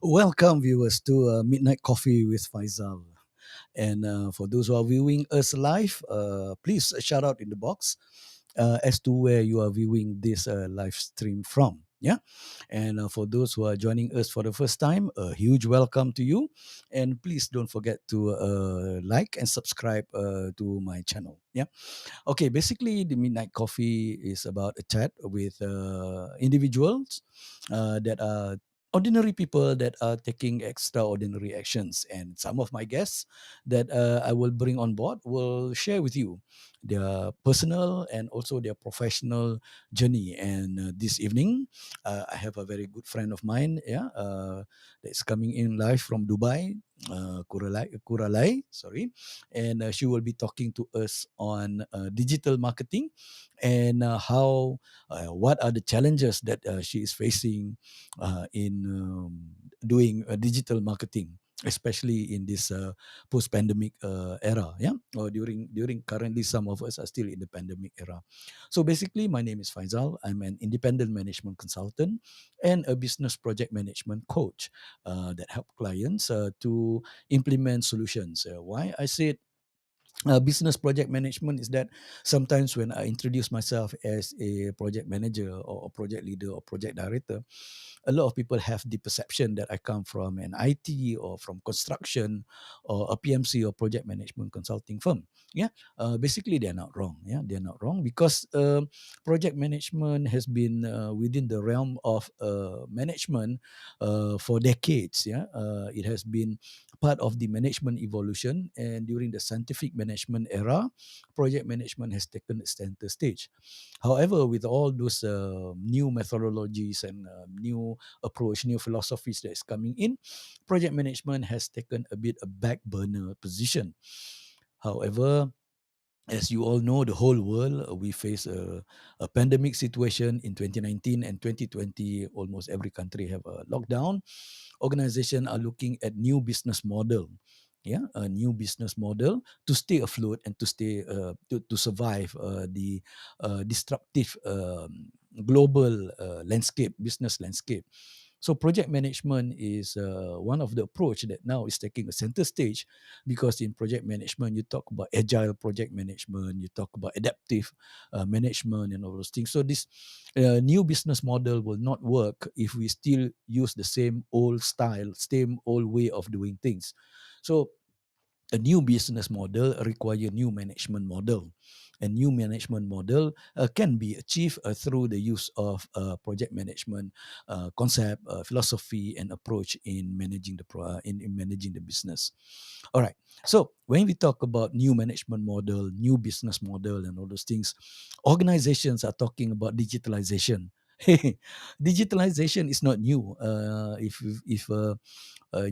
Welcome, viewers, to Midnight Coffee with Faisal. And for those who are viewing us live, please shout out in the box as to where you are viewing this live stream from. Yeah. And for those who are joining us for the first time, a huge welcome to you. And please don't forget to like and subscribe to my channel. Yeah. Okay. Basically, the Midnight Coffee is about a chat with individuals that are ordinary people that are taking extraordinary actions. And some of my guests that I will bring on board will share with you their personal and also their professional journey. And this evening, I have a very good friend of mine, yeah, that's coming in live from Dubai, Kuralay, sorry, and she will be talking to us on digital marketing and how, what are the challenges that she is facing in doing digital marketing, especially in this post-pandemic era. Yeah, or during currently some of us are still in the pandemic era. So basically, my name is Faisal. I'm an independent management consultant and a business project management coach that help clients to implement solutions. Why I said business project management is that sometimes when I introduce myself as a project manager or a project leader or project director, a lot of people have the perception that I come from an IT or from construction or a PMC or project management consulting firm. Yeah, basically they're not wrong. Yeah, they're not wrong because project management has been within the realm of management for decades. Yeah, it has been part of the management evolution, and during the scientific management era, project management has taken the center stage. However, with all those new methodologies and new approach, new philosophies that is coming in, project management has taken a bit a back burner position. However, as you all know, the whole world, we face a pandemic situation in 2019 and 2020. Almost every country have a lockdown. Organizations are looking at new business model. Yeah, a new business model to stay afloat and to stay to survive the disruptive global landscape, business landscape. So project management is one of the approach that now is taking a center stage, because in project management you talk about agile project management, you talk about adaptive management and all those things. So this new business model will not work if we still use the same old style, same old way of doing things. So a new business model require new management model. A new management model can be achieved through the use of project management concept, philosophy, and approach in managing in managing the business. All right. So when we talk about new management model, new business model, and all those things, organizations are talking about digitalization. Digitalization is not new. If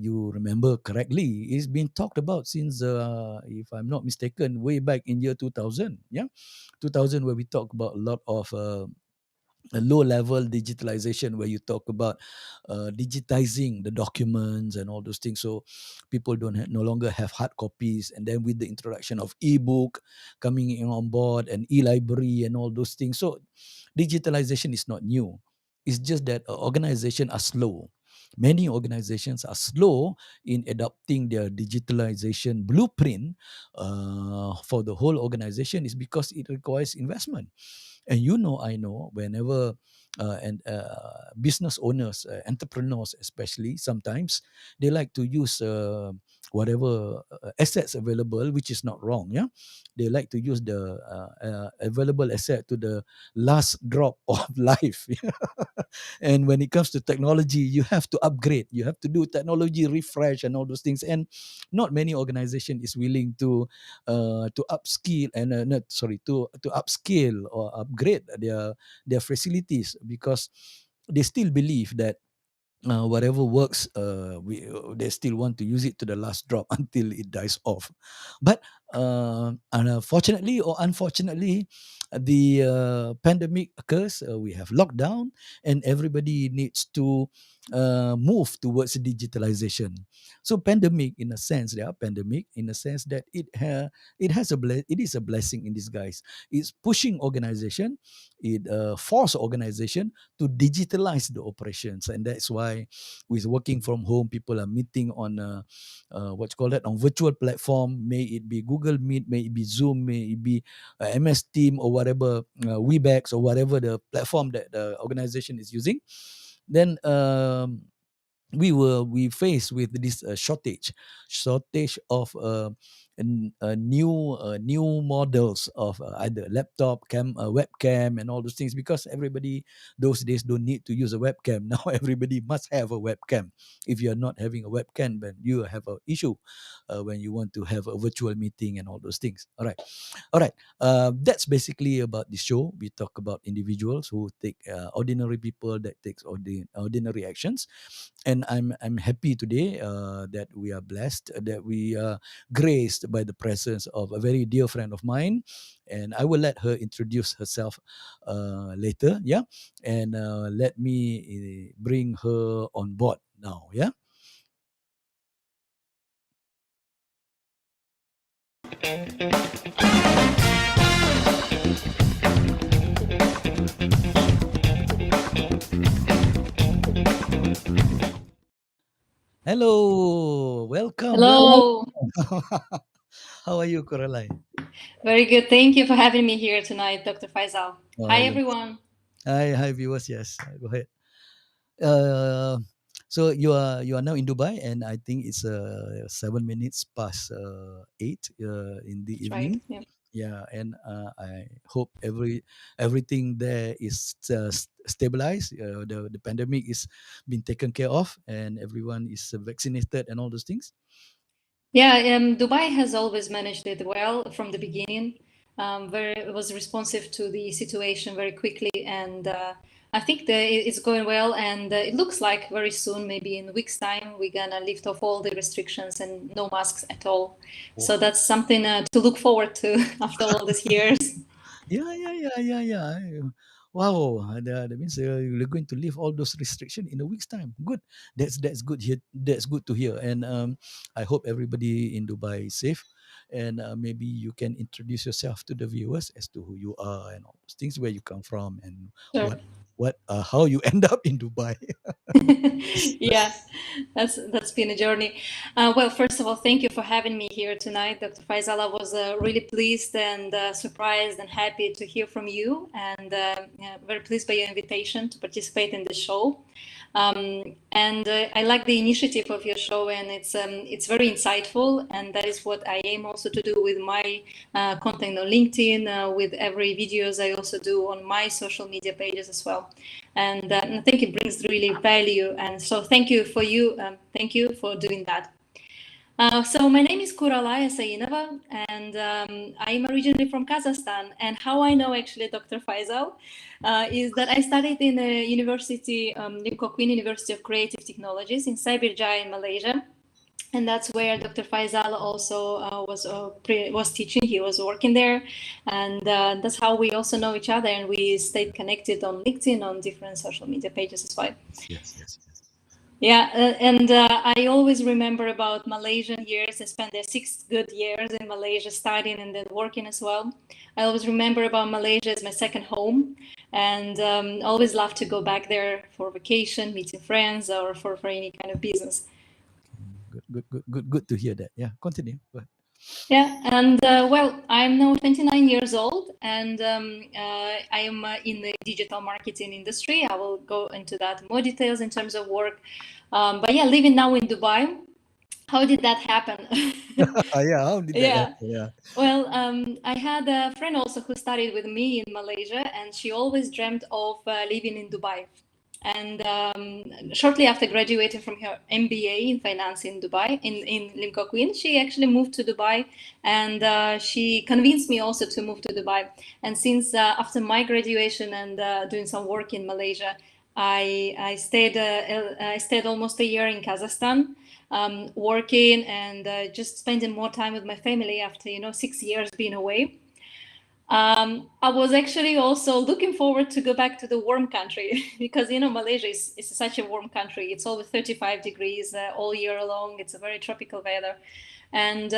you remember correctly, it's been talked about since, if I'm not mistaken, way back in year 2000. Yeah, 2000, where we talk about a lot of a low level digitalization, where you talk about digitizing the documents and all those things, so people no longer have hard copies. And then with the introduction of ebook coming in on board and e-library and all those things, so digitalization is not new. It's just that organizations are slow. Many organizations are slow in adopting their digitalization blueprint for the whole organization, is because it requires investment. And you know, I know, whenever and business owners, entrepreneurs especially, sometimes they like to use whatever assets available, which is not wrong. Yeah, they like to use the available asset to the last drop of life. And when it comes to technology, you have to upgrade, you have to do technology refresh and all those things. And not many organization is willing to upskill and not sorry to upscale or upgrade their facilities, because they still believe that whatever works, they still want to use it to the last drop until it dies off. But unfortunately or unfortunately, the pandemic occurs. We have lockdown, and everybody needs to move towards digitalization. So pandemic, in a sense, they are pandemic in a sense that it is a blessing in disguise. It's pushing organization, it force organization to digitalize the operations, and that's why with working from home, people are meeting on what's called that, on virtual platform. May it be Google Meet, may it be Zoom, may it be MS Team, or whatever, Webex, or whatever the platform that the organization is using. Then we faced with this shortage of new models of either laptop webcam and all those things, because everybody those days don't need to use a webcam. Now everybody must have a webcam. If you're not having a webcam, then you have an issue when you want to have a virtual meeting and all those things. All right. That's basically about the show. We talk about individuals who take ordinary people that takes ordinary actions, and I'm happy today that we are blessed, that we are graced by the presence of a very dear friend of mine, and I will let her introduce herself later. Yeah, and let me bring her on board now. Yeah. Hello, welcome, welcome. Hello. How are you, Kuralay? Very good. Thank you for having me here tonight, Dr. Faisal. Oh, Hi, you're everyone. hi viewers. Yes, go ahead. Uh, so you are now in Dubai, and I think it's 7 minutes past 8 in the That's right. evening. Yeah. Yeah, and I hope everything there is stabilized. The pandemic is being taken care of, and everyone is vaccinated and all those things. Yeah, Dubai has always managed it well from the beginning. It was responsive to the situation very quickly, and I think it's going well. And it looks like very soon, maybe in a week's time, we're gonna lift off all the restrictions and no masks at all. So Wow. that's something to look forward to after all these years. Yeah. Wow, that means you're going to lift all those restrictions in a week's time. Good. That's good here. That's good to hear. And I hope everybody in Dubai is safe. And maybe you can introduce yourself to the viewers as to who you are and all those things, where you come from, and Sure. what how you end up in Dubai. Yeah, that's been a journey. Well, first of all, thank you for having me here tonight, Dr. Faisal. I was really pleased and surprised and happy to hear from you, and yeah, very pleased by your invitation to participate in the show. And I like the initiative of your show, and it's very insightful, and that is what I aim also to do with my content on LinkedIn, with every videos I also do on my social media pages as well. And I think it brings really value. And so thank you for doing that. So my name is Kuralay Assainova, and I'm originally from Kazakhstan. And how I know actually Dr. Faisal is that I studied in a university, Lim Kok Queen University of Creative Technologies in Cyberjaya in Malaysia. And that's where Dr. Faisal also was teaching. He was working there, and that's how we also know each other. And we stayed connected on LinkedIn, on different social media pages as well. Yes. Yeah, and I always remember about Malaysian years. I spent there 6 good years in Malaysia studying and then working as well. I always remember about Malaysia as my second home, and always love to go back there for vacation, meeting friends, or for any kind of business. Good to hear that. Yeah, continue. Go ahead. Yeah, and well, I'm now 29 years old, and I am in the digital marketing industry. I will go into that more details in terms of work. But yeah, living now in Dubai. How did that happen? Yeah, how did that Yeah. happen? Yeah. Well, I had a friend also who studied with me in Malaysia, and she always dreamt of living in Dubai. And shortly after graduating from her MBA in finance in Dubai, in Lim Kok Queen, she actually moved to Dubai, and she convinced me also to move to Dubai. And since after my graduation and doing some work in Malaysia, I stayed almost a year in Kazakhstan, working and just spending more time with my family after 6 years being away. I was actually also looking forward to go back to the warm country because Malaysia is such a warm country. It's always 35 degrees all year long. It's a very tropical weather, and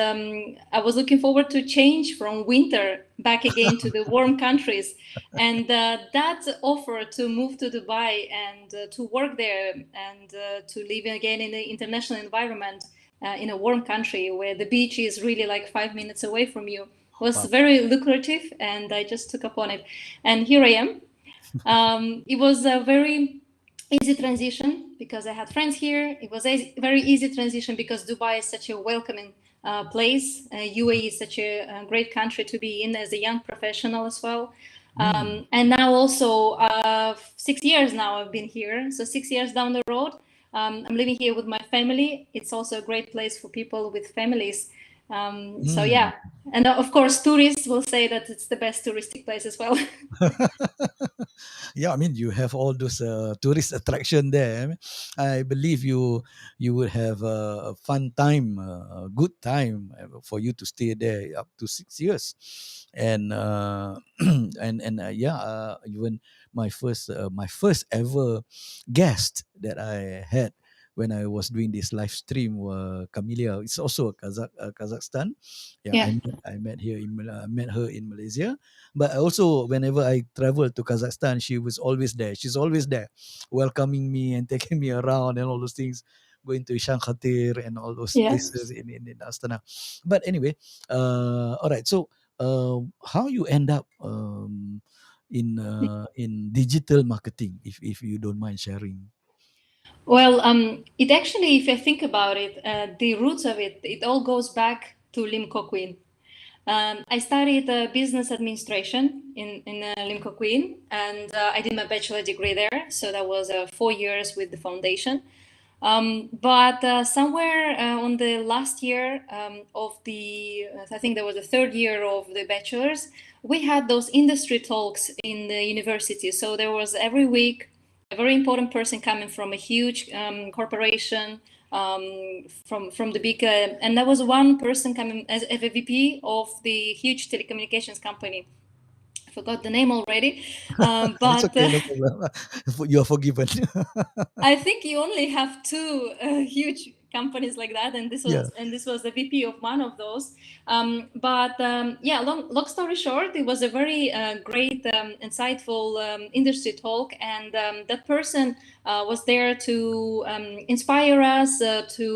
I was looking forward to change from winter back again to the warm countries. And that offer to move to Dubai and to work there and to live again in the international environment in a warm country where the beach is really like 5 minutes away from you was Wow. very lucrative, and I just took up on it. And here I am. It was a very easy transition because I had friends here. It was a very easy transition because Dubai is such a welcoming place. UAE is such a great country to be in as a young professional as well. Mm. And now also 6 years now I've been here. So 6 years down the road, I'm living here with my family. It's also a great place for people with families. So Mm. yeah, and of course tourists will say that it's the best touristic place as well. Yeah, I mean, you have all those tourist attraction there. I mean, I believe you would have a fun time, a good time for you to stay there up to 6 years, and yeah, even my first ever guest that I had when I was doing this live stream, Camelia. It's also a Kazakhstan. Yeah, Yeah. I met here I met her in Malaysia, but also whenever I travel to Kazakhstan, she was always there. She's always there, welcoming me and taking me around and all those things, going to Ishan Khatir and all those Yeah. places in Astana. But anyway, all right. So, how you end up in digital marketing, if you don't mind sharing? Well, it actually, if I think about it, the roots of it, it all goes back to Lim Kok Queen. I studied business administration in Lim Kok Queen, and I did my bachelor degree there. So that was 4 years with the foundation. But somewhere on the last year of I think there was the third year of the bachelor's, we had those industry talks in the university. So there was every week a very important person coming from a huge corporation, from the big, and there was one person coming as a VP of the huge telecommunications company. I forgot the name already, It's but okay, no problem. You're forgiven. I think you only have two huge companies like that, and Yeah. this was the VP of one of those. But yeah, long story short, it was a very great, insightful industry talk, and that person was there to inspire us, to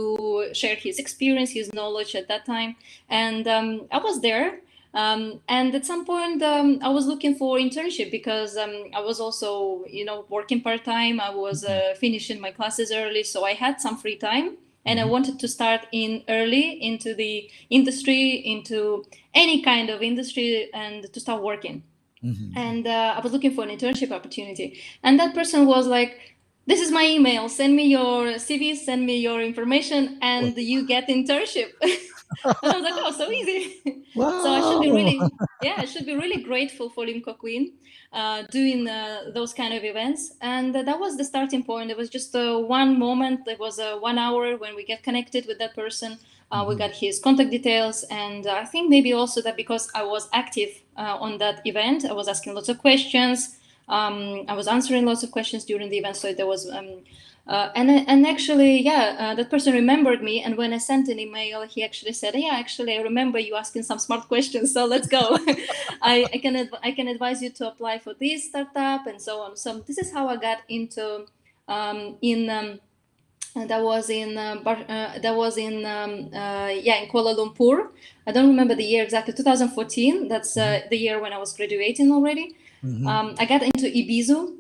share his experience, his knowledge at that time, and I was there. And at some point, I was looking for internship because I was also, working part time. I was Mhm. finishing my classes early, so I had some free time, and I Mhm. wanted to start in early into the industry, into any kind of industry, and to start working. Mhm. And I was looking for an internship opportunity, and that person was like, "This is my email. Send me your CV, send me your information, Oh, and you get internship." And I was like, "Oh, so easy." So I should be wow. really, yeah, I should be really grateful for Limco Queen doing those kind of events. And that was the starting point. It was just one moment. It was 1 hour when we get connected with that person. We Mhm. got his contact details, and I think maybe also that because I was active on that event, I was asking lots of questions. I was answering lots of questions during the event, so there was. And actually, yeah, that person remembered me. And when I sent an email, he actually said, "Yeah, actually, I remember you asking some smart questions. So let's go. I can advise you to apply for this startup and so on." So this is how I got into in that was in yeah, in Kuala Lumpur. I don't remember the year exactly. 2014. That's Mhm. the year when I was graduating already. Mhm. I got into Ibizu.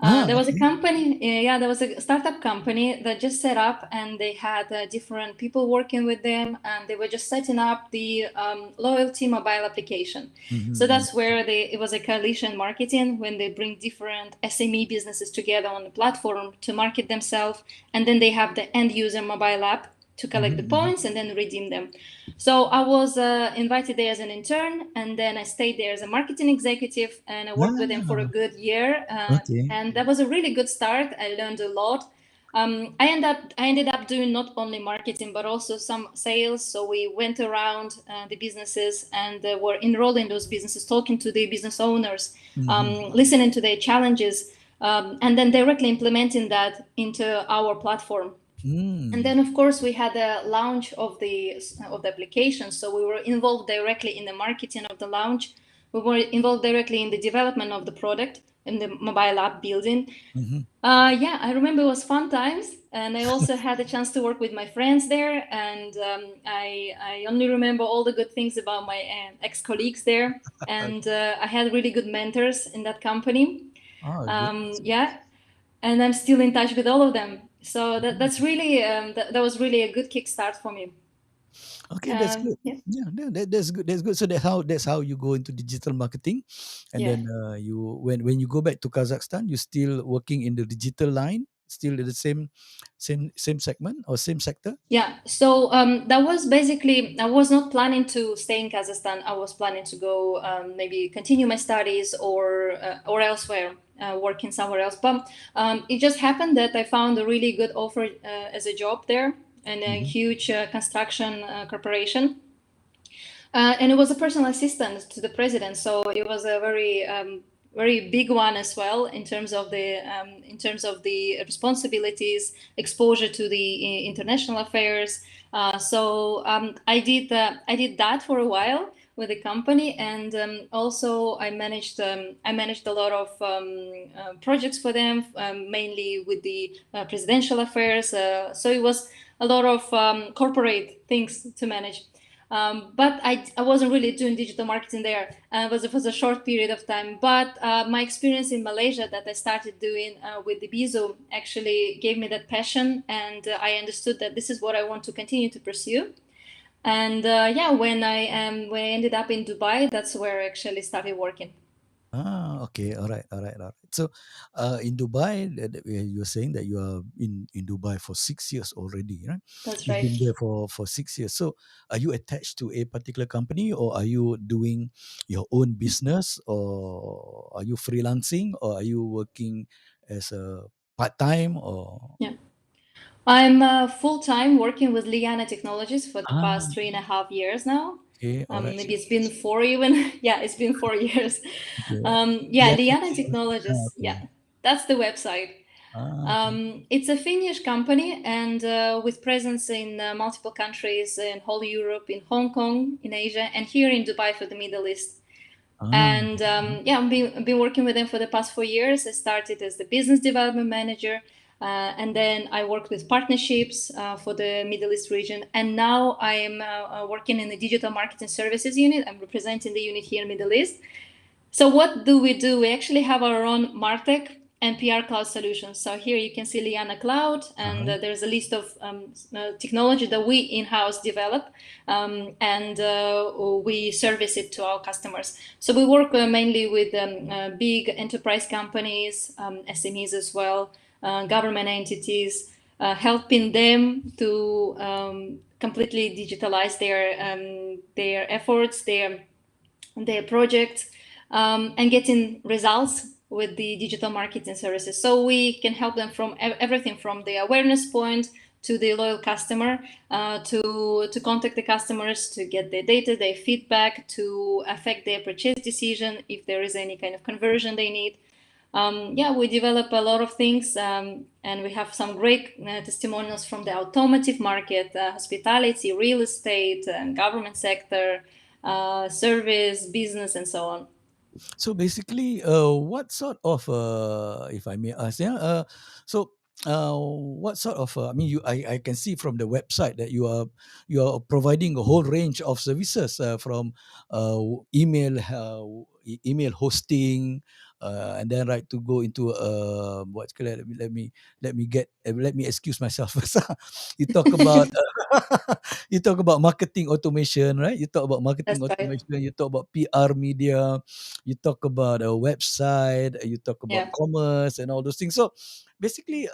Ah, There was a okay. company, yeah, there was a startup company that just set up, and they had different people working with them, and they were just setting up the loyalty mobile application. So Mhm. that's where it was a coalition marketing when they bring different SME businesses together on the platform to market themselves, and then they have the end user mobile app to collect the Mhm. Mhm. points and then redeem them. So I was invited there as an intern, and then I stayed there as a marketing executive, and I worked with them for a Ah, good year. okay. And that was a really good start. I learned a lot. I ended up doing not only marketing but also some sales. So we went around the businesses and were enrolled in those businesses, talking to the business owners, Mhm. listening to their challenges, and then directly implementing that into our platform. And Mm. then of course we had a launch of the application, so we were involved directly in the marketing of the launch. We were involved directly in the development of the product and the mobile app building. Mhm. Yeah, I remember it was fun times, and I also had a chance to work with my friends there. And I only remember all the good things about my ex-colleagues there, and I had really good mentors in that company. Ah, good. Yeah, and I'm still in touch with all of them. So that's really that was really a good kickstart for me. Okay, that's good. Yeah, Yeah, that's good. That's good. So that's how you go into digital marketing, and yeah. then you when you go back to Kazakhstan, you still working in the digital line, still in the same segment or same sector. Yeah, so that was basically, I was not planning to stay in Kazakhstan. I was planning to go maybe continue my studies or elsewhere, working somewhere else. But it just happened that I found a really good offer as a job there in a Mm-hmm. huge construction corporation. And it was a personal assistant to the president, so it was a very big one as well in terms of the responsibilities, exposure to the international affairs. I did that for a while with the company, and also I managed a lot of projects for them, mainly with the presidential affairs. So it was a lot of corporate things to manage. But I wasn't really doing digital marketing there. It was a short period of time. But my experience in Malaysia that I started doing with the Bizo actually gave me that passion, and I understood that this is what I want to continue to pursue. And yeah, when I ended up in Dubai, that's where I actually started working. Ah, okay. All right. All right. All right. So, in Dubai, you're saying that you are in Dubai for 6 years already, right? That's You've right. been there for 6 years. So, are you attached to a particular company, or are you doing your own business, or are you freelancing, or are you working as a part time, or Yeah. I'm full time working with Liana Technologies for the ah, past 3.5 years now. okay, all right, Maybe it's been 4 even. Yeah, it's been 4 years. okay, Yeah, yeah, Liana ah, Technologies. okay, Yeah, that's the website. okay, It's a Finnish company, and with presence in multiple countries in whole Europe, in Hong Kong, in Asia, and here in Dubai for the Middle East. ah, And yeah, I've been working with them for the past 4 years. I started as the business development manager, and then I worked with partnerships for the Middle East region. And now I am working in the digital marketing services unit. I'm representing the unit here in Middle East. So what do we do? We actually have our own MarTech and PR cloud solutions. So here you can see Liana Cloud, and uh-huh. there's a list of technology that we in-house develop, and we service it to our customers. So we work mainly with big enterprise companies, SMEs as well, government entities, helping them to completely digitalize their efforts, their projects, and getting results with the digital marketing services. So we can help them from everything from the awareness point to the loyal customer, to contact the customers, to get their data, their feedback, to affect their purchase decision if there is any kind of conversion they need. Yeah, we develop a lot of things, and we have some great testimonials from the automotive market, hospitality, real estate, government sector, service, business, and so on. So basically, what sort of, if I may ask, yeah, so what sort of I mean, I can see from the website that you are providing a whole range of services from email email hosting, and then right to go into what's called, let me get let me excuse myself first. You talk about you talk about marketing automation, right? You talk about marketing That's right. automation, you talk about PR media, you talk about a website, you talk about Yeah. commerce and all those things. So basically,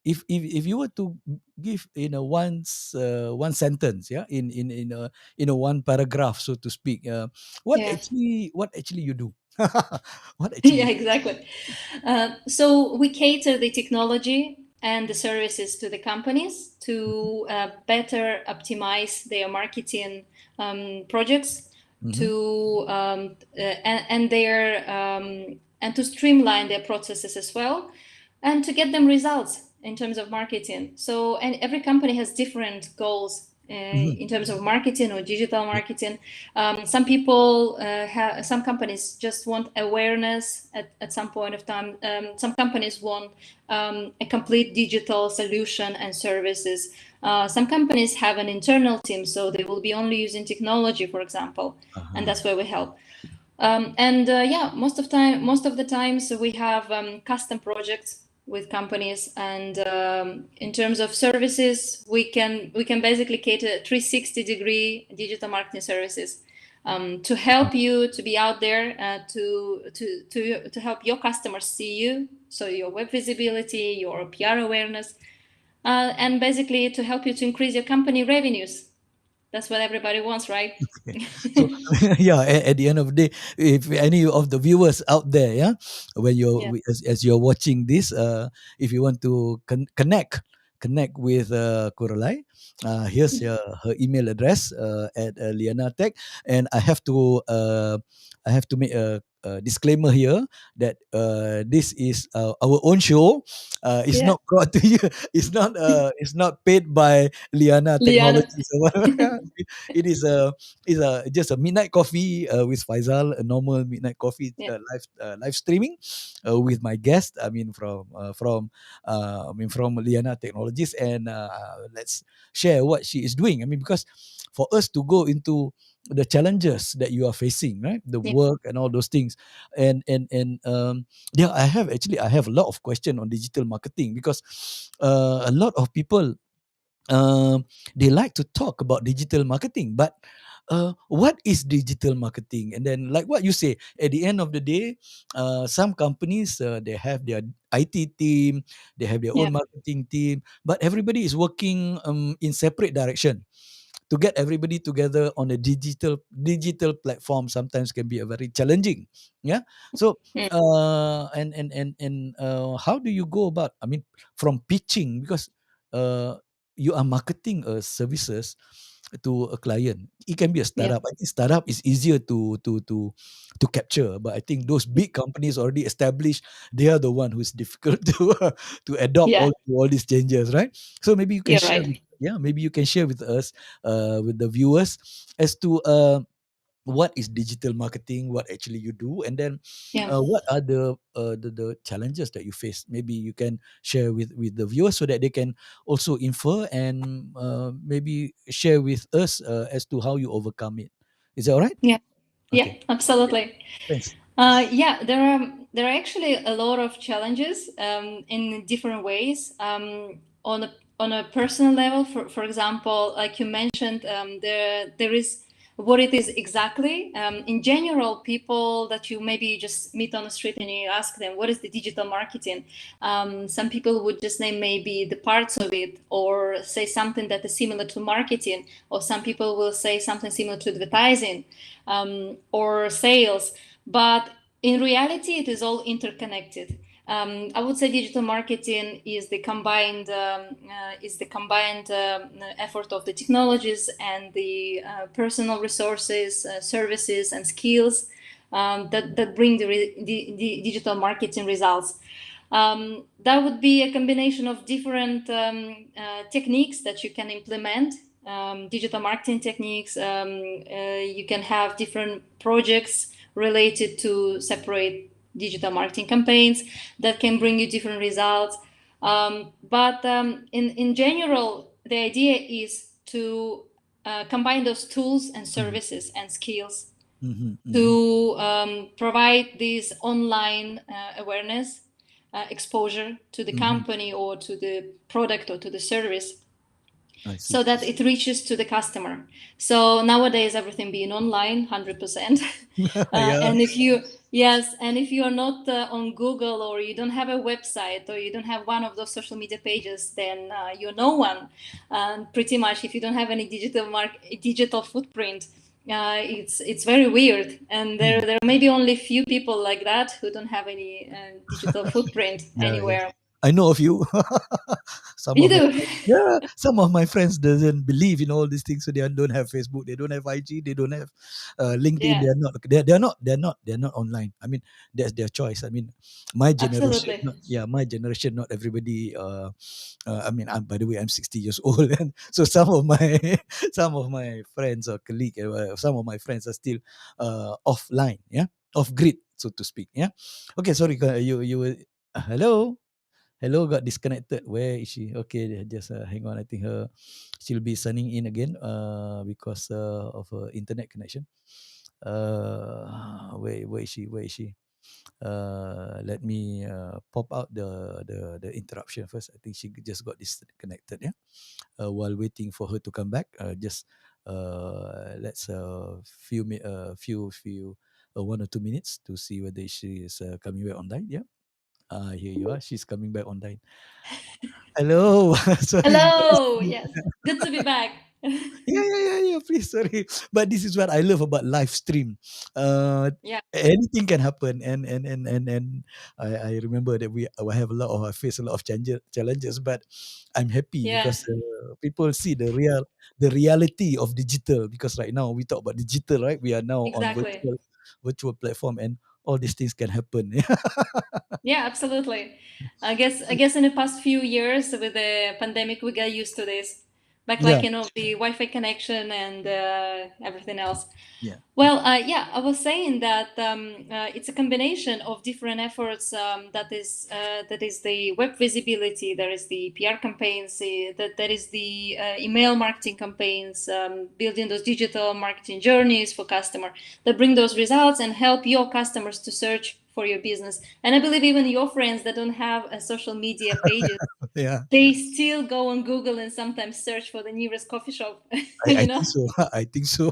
if you were to give in a one sentence, yeah, in a one paragraph, so to speak, Yeah. what actually you do? What Yeah, actually? exactly. So we cater the technology and the services to the companies to better optimize their marketing projects, Mm-hmm, to and their and to streamline their processes as well, and to get them results in terms of marketing. So, and every company has different goals mm-hmm, in terms of marketing or digital marketing. Some people have, some companies just want awareness at some point of time. Some companies want a complete digital solution and services. Some companies have an internal team, so they will be only using technology, for example, and uh-huh, that's where we help. And yeah, most of the times we have custom projects with companies, and in terms of services, we can basically cater 360-degree digital marketing services to help you to be out there, to help your customers see you, so your web visibility, your PR awareness, and basically to help you to increase your company revenues. That's what everybody wants, right? okay. So yeah, at the end of the day, if any of the viewers out there, yeah, when Yeah, as you're watching this, if you want to connect with Kuralay, here's her email address at Liana Tech, and I have to make a disclaimer here that this is our own show. It's yeah, not brought to you. It's not paid by Liana Liana. Technologies or whatever. It is a just a midnight coffee with Faisal, a normal midnight coffee Yeah, live streaming with my guest. I mean from Liana Technologies, and let's share what she is doing. I mean, because for us to go into the challenges that you are facing, right? The yeah, work and all those things, and yeah, I have a lot of question on digital marketing because a lot of people they like to talk about digital marketing, but what is digital marketing? And then, like what you say, at the end of the day, some companies they have their IT team, they have their yeah, own marketing team, but everybody is working in separate direction. To get everybody together on a digital platform sometimes can be a very challenging. Yeah. So mm, how do you go about, I mean, from pitching, because uh you are marketing services to a client. It can be a yeah, startup. I think startup is easier to capture, but I think those big companies already established, they are the one who is difficult to adopt yeah. all these changes, right? So maybe you can You're share right. with, yeah, maybe you can share with us, with the viewers, as to what is digital marketing, what actually you do, and then Yeah, what are the challenges that you face. Maybe you can share with the viewers so that they can also infer and maybe share with us as to how you overcome it. Is that all right? yeah, yeah. Okay. Yeah. Absolutely. Thanks. Yeah, there are actually a lot of challenges in different ways. On a personal level, for example, like you mentioned, there is what it is exactly. In general, people that you maybe just meet on the street and you ask them what is the digital marketing. Some people would just name maybe the parts of it, or say something that is similar to marketing, or some people will say something similar to advertising or sales. But in reality, it is all interconnected. I would say digital marketing is the combined effort of the technologies and the personal resources, services, and skills that bring the digital marketing results. That would be a combination of different techniques that you can implement, digital marketing techniques. You can have different projects related to separate digital marketing campaigns that can bring you different results. But in general, the idea is to combine those tools and Mm-hmm. services and skills Mm-hmm. Mm-hmm. to provide this online awareness, exposure to the Mm-hmm. company or to the product or to the service, I see. so that it reaches to the customer. So nowadays, everything being online, 100%. Yeah. And if you, yes, and if you are not on Google, or you don't have a website, or you don't have one of those social media pages, then you're no one. And pretty much, if you don't have any digital footprint, it's very weird. And Mm. there may be only few people like that who don't have any digital footprint Yeah, yeah. anywhere. I know of you. Some You of my do. yeah, some of my friends doesn't believe in all these things, so they don't have Facebook, they don't have IG, they don't have LinkedIn. Yeah, They're not online. I mean, that's their choice. I mean, my generation, absolutely. not, yeah, my generation, not everybody. I mean, by the way, I'm 60 years old, and so some of my some of my friends or colleague, some of my friends are still offline, yeah, off grid, so to speak, yeah. Okay, sorry, you were hello. Hello, got disconnected. Where is she? Okay, just hang on. I think she'll be signing in again because of her internet connection. Where is she? Where is she? Let me pop out the interruption first. I think she just got disconnected. Yeah. While waiting for her to come back, just let's few 1 or 2 minutes to see whether she is coming back online. Yeah. Here you are. She's coming back online. Hello. Sorry. Hello. Yes. Good to be back. Yeah. Please, sorry. But this is what I love about live stream. Uh, Yeah. Anything can happen, and I remember that I have a lot of I face a lot of challenges, but I'm happy Yeah. because people see the reality of digital. Because right now we talk about digital, right? We are now on Exactly. virtual platform, and all these things can happen. Yeah, absolutely. I guess in the past few years with the pandemic we got used to this. Back Yeah, like the Wi-Fi connection and everything else. yeah. Well, yeah, I was saying that it's a combination of different efforts. That is the web visibility. There is the PR campaigns. That is the email marketing campaigns. Building those digital marketing journeys for customer that bring those results and help your customers to search for your business. And I believe even your friends that don't have a social media pages, Yeah. they still go on Google and sometimes search for the nearest coffee shop. I you think know so. I think so.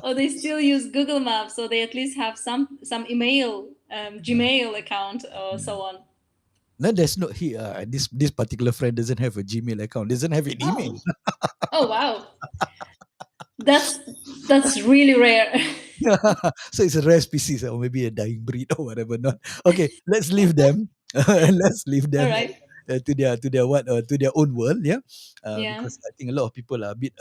or they still use Google Maps, so they at least have some email, Yeah. Gmail account, or Yeah. so on. No, there's no this particular friend doesn't have a Gmail account, doesn't have an email. Oh, oh wow, that's that's really rare. So it's a rare species or maybe a dying breed or whatever. Not okay. Let's leave them. Let's leave All them right. to their own world. Yeah, Yeah. because I think a lot of people are a bit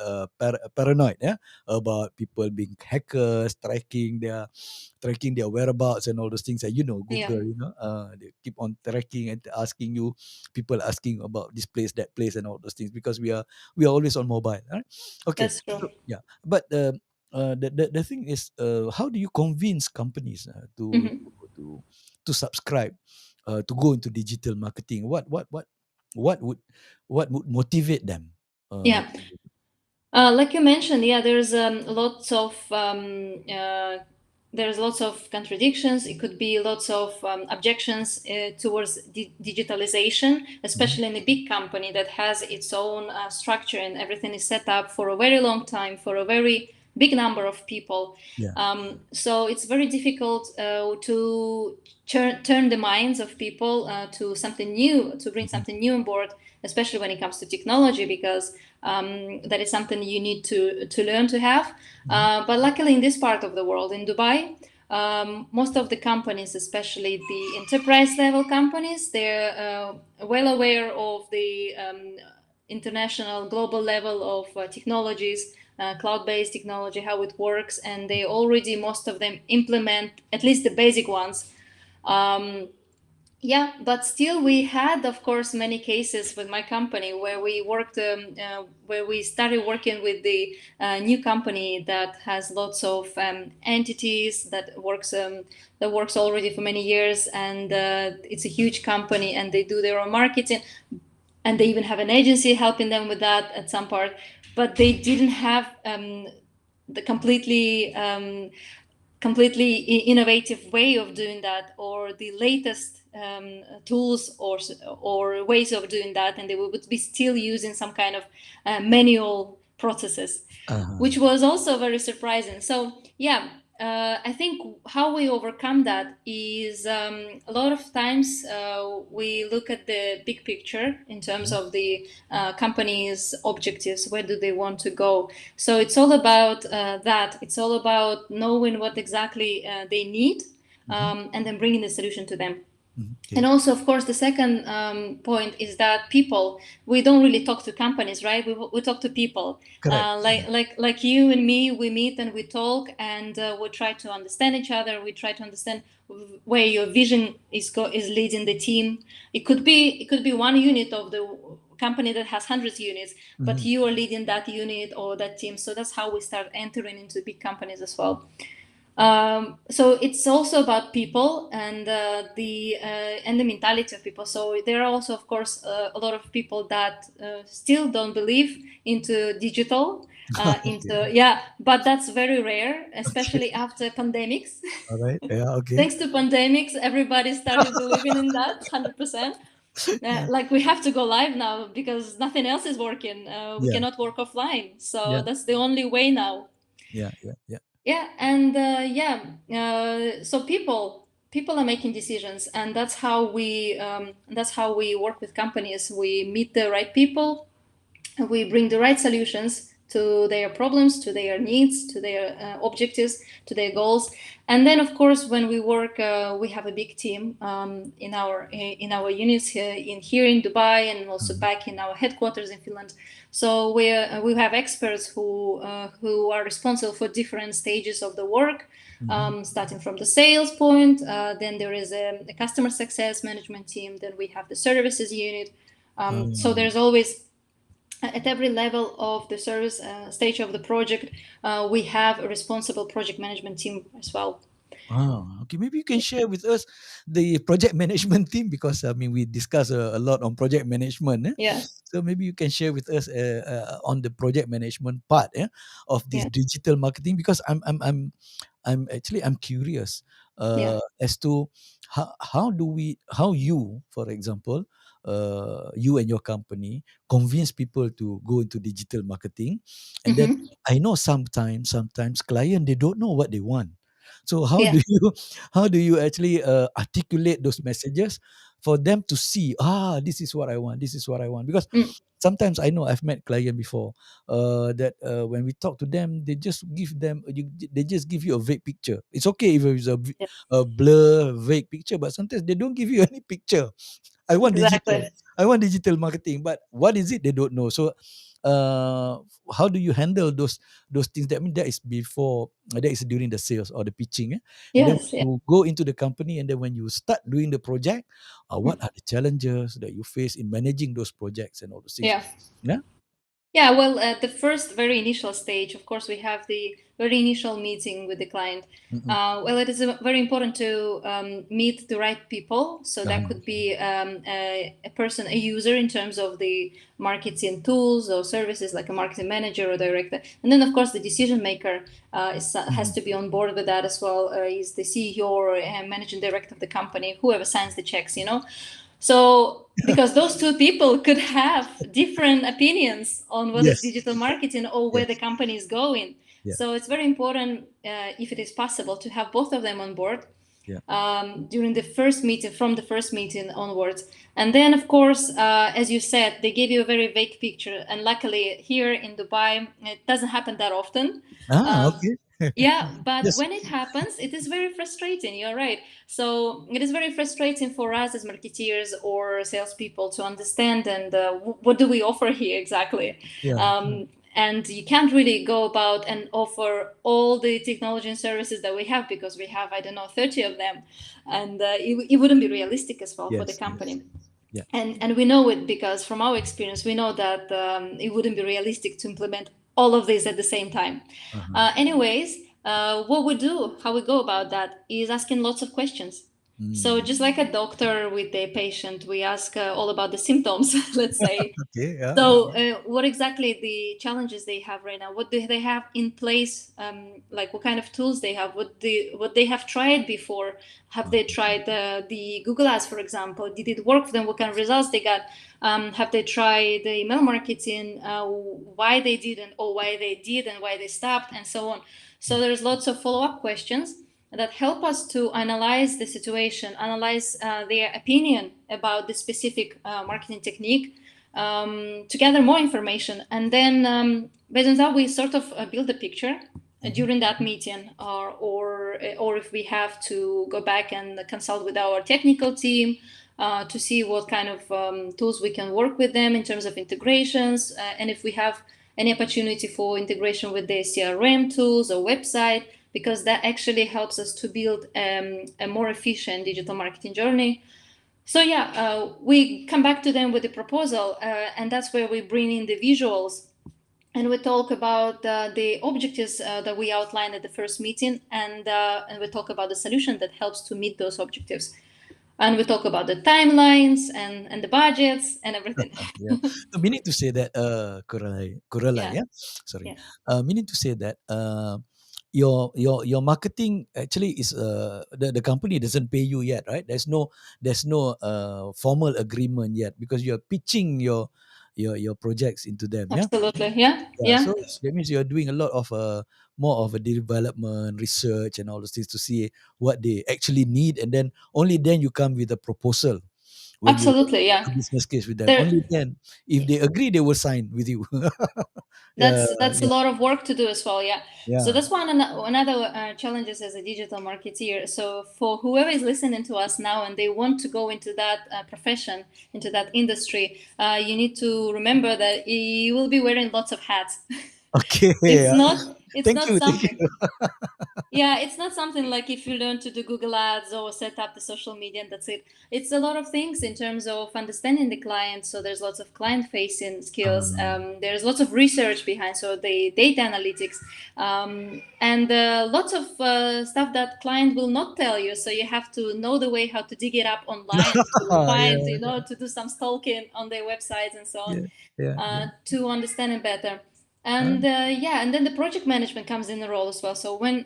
paranoid. Yeah, about people being hackers tracking their whereabouts and all those things. And Yeah. Google. They keep on tracking and asking you, people asking about this place, that place, and all those things because we are always on mobile. Right? Okay. That's true. So yeah, but the thing is, how do you convince companies Hmm. to subscribe, to go into digital marketing? What would what would motivate them? Yeah. To, Like you mentioned, yeah, there's lots of contradictions. It could be lots of objections towards digitalization, Mhm. especially in a big company that has its own structure and everything is set up for a very long time for a very big number of people. Yeah. So it's very difficult to turn the minds of people to something new, to bring Mhm. something new on board, especially when it comes to technology, because that is something you need to learn to have. Mhm. But luckily, in this part of the world, in Dubai, most of the companies, especially the enterprise level companies, they're well aware of the international, global level of technologies, cloud-based technology, how it works, and they already most of them implement at least the basic ones. Um, Yeah, but still, we had, of course, many cases with my company where we worked, where we started working with the new company that has lots of entities that works already for many years, and it's a huge company, and they do their own marketing, and they even have an agency helping them with that at some part, but they didn't have the completely innovative way of doing that, or the latest tools, or ways of doing that, and they would be still using some kind of manual processes, Uh-huh. which was also very surprising. So yeah, I think how we overcome that is, a lot of times we look at the big picture in terms of the company's objectives. Where do they want to go? So it's all about that. It's all about knowing what exactly they need, Mm-hmm. and then bringing the solution to them. Mm-hmm. And Okay. also, of course, the second point is that people, we don't really talk to companies, right? We talk to people, Correct. like you and me. We meet and we talk, and we try to understand each other. We try to understand where your vision is leading the team. It could be one unit of the company that has hundreds of units, but Mm-hmm. you are leading that unit or that team. So that's how we start entering into big companies as well. So it's also about people, and the mentality of people. So there are also, of course, a lot of people that still don't believe into digital, Okay. into yeah, but that's very rare, Okay. especially after pandemics. All right. Yeah. Okay. Thanks to pandemics, everybody started believing in that 100%. Yeah. Like, we have to go live now because nothing else is working. We Yeah. cannot work offline, so Yeah. that's the only way now. Yeah. Yeah. Yeah. Yeah, and yeah, so people are making decisions, and that's how we work with companies. We meet the right people, we bring the right solutions to their problems, to their needs, to their objectives, to their goals. And then, of course, when we work, we have a big team in our units here in Dubai, and also Mm-hmm. back in our headquarters in Finland. So we have experts who are responsible for different stages of the work, Mm-hmm. starting from the sales point. Then there is a customer success management team. Then we have the services unit. So Oh. there's always, at every level of the service stage of the project, we have a responsible project management team as well. Oh, okay. Maybe you can share with us the project management team, because I mean we discuss a lot on project management. Yeah, So maybe you can share with us on the project management part, of this yeah, digital marketing, because I'm curious yeah. as to how you, for example, you and your company convince people to go into digital marketing, and then Hmm. I know sometimes client, they don't know what they want. So how Yeah. do you how do you actually articulate those messages for them to see, this is what I want, this is what I want? Because Mm. sometimes I know I've met client before, that when we talk to them, they just give you a vague picture. It's okay if it's Yeah, a blur vague picture, but sometimes they don't give you any picture. I want digital. exactly. I want digital marketing, but what is it? They don't know. So, uh, how do you handle those things? That mean that is before, that is during the sales or the pitching, and then when Yes. Yeah. you go into the company, and then when you start doing the project, what Mm. are the challenges that you face in managing those projects and all those things? Yeah. Yeah. Yeah, well, at the first very initial stage, of course, we have the very initial meeting with the client. Mm-mm. Well, it is very important to meet the right people. So that Uh-huh. could be a person, a user in terms of the marketing tools or services, like a marketing manager or director. And then, of course, the decision maker has Mhm. to be on board with that as well. Is the CEO or managing director of the company, whoever signs the checks. So, because those two people could have different opinions on what is Yes. digital marketing or where the Yes. company is going. Yeah. So, it's very important, if it is possible, to have both of them on board Yeah. during the first meeting, from the first meeting onwards. And then, of course, as you said, they give you a very vague picture. And luckily, here in Dubai, it doesn't happen that often. Um, Okay. yeah, but Yes. when it happens, it is very frustrating. You're right. So it is very frustrating for us as marketeers or salespeople to understand, and what do we offer here exactly. Yeah. Um, and you can't really go about and offer all the technology and services that we have, because we have, I don't know, 30 of them, and it wouldn't be realistic as well for the Yes, yes. company. Yeah. And we know it because from our experience we know that it wouldn't be realistic to implement all of this at the same time. Uh-huh. Anyways, what we do, how we go about that, is asking lots of questions. So Mm. just like a doctor with a patient, we ask all about the symptoms, let's say. Okay. Yeah. Yeah. So, what exactly the challenges they have right now? What do they have in place? Like what kind of tools they have? What they have tried before? Have they tried the Google Ads, for example? Did it work for them? What kind of results they got? Have they tried the email marketing? Why they didn't, or why they did, and why they stopped, and so on. So there's lots of follow-up questions that help us to analyze the situation, analyze their opinion about the specific marketing technique, to gather more information. And then based on that, we sort of build a picture Mhm. during that meeting, or if we have to go back and consult with our technical team to see what kind of tools we can work with them in terms of integrations, and if we have any opportunity for integration with the CRM tools or website, because that actually helps us to build a more efficient digital marketing journey. So yeah, we come back to them with the proposal, and that's where we bring in the visuals, and we talk about the objectives that we outlined at the first meeting, and we talk about the solution that helps to meet those objectives, and we talk about the timelines and the budgets and everything. Yeah. So meaning to say that, Kuralay, Yeah, yeah, sorry, yeah, meaning to say that, your marketing actually is, the company doesn't pay you yet, right? There's no formal agreement yet, because you're pitching your projects into them, yeah. absolutely. Yeah, Yeah, yeah, so that means you're doing a lot of more of a development research and all those things to see what they actually need, and then only then you come with a proposal when you absolutely. a Yeah, business case with them. there. Only then, if they agree, they will sign with you. Yeah, That's a yeah, lot of work to do as well. Yeah. So yeah. that's one another challenges as a digital marketeer. So for whoever is listening to us now and they want to go into that profession, into that industry, you need to remember that you will be wearing lots of hats. Okay. it's Yeah. not it's Thank not you. Thank something. you. Yeah, it's not something like if you learn to do Google Ads or set up the social media and that's it. It's a lot of things in terms of understanding the client. So there's lots of client facing skills. There's lots of research behind, so the data analytics, and lots of stuff that client will not tell you. So you have to know the way how to dig it up online, to find, Yeah, to do some stalking on their websites and so on, yeah, yeah, yeah. to understand it better. Uh, And yeah, and then the project management comes in the role as well. So when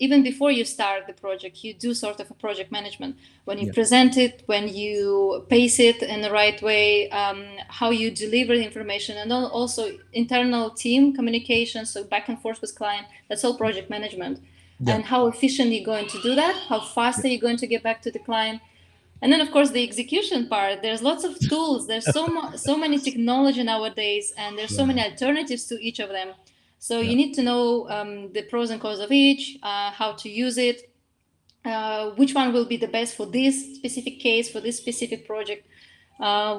even before you start the project, you do sort of a project management when you yeah, present it, when you pace it in the right way, how you deliver the information, and then also internal team communication, so back and forth with client. That's all project management. yeah, And how efficient you're going to do that, how fast yeah, are you going to get back to the client, and then of course the execution part. There's lots of tools, there's so many technology nowadays, and there's so many yeah, alternatives to each of them. So yeah, you need to know the pros and cons of each, how to use it, which one will be the best for this specific case, for this specific project,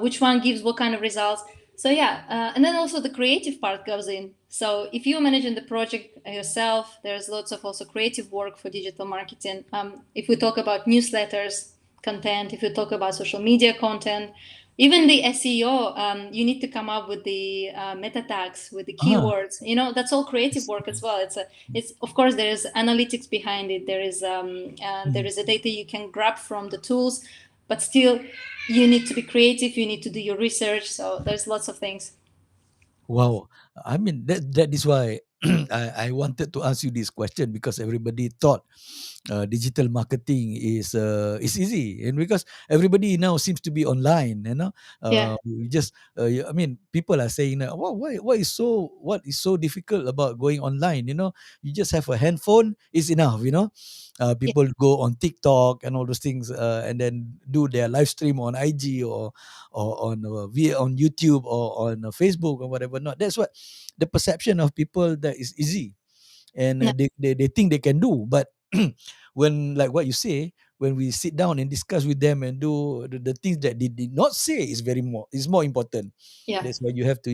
which one gives what kind of results. So yeah, and then also the creative part goes in. So if you're managing the project yourself, there's lots of also creative work for digital marketing. If we talk about newsletters content, if we talk about social media content, even the SEO, you need to come up with the meta tags, with the ah, keywords. That's all creative work as well. It's of course there is analytics behind it. There mm. is a data you can grab from the tools, but still you need to be creative. You need to do your research. So there's lots of things. Wow. I mean, that is why I wanted to ask you this question, because everybody thought digital marketing is easy, and because everybody now seems to be online, Yeah, we just I mean, people are saying that, "Wow, what is so difficult about going online, you just have a handphone is enough, yeah, people go on TikTok and all those things, and then do their live stream on IG, or on on YouTube, or on Facebook, or whatever not. That's what the perception of people, that is easy, and no, they think they can do. But when, like what you say, when we sit down and discuss with them and do the things that they did not say is more important. Yeah. That's why you have to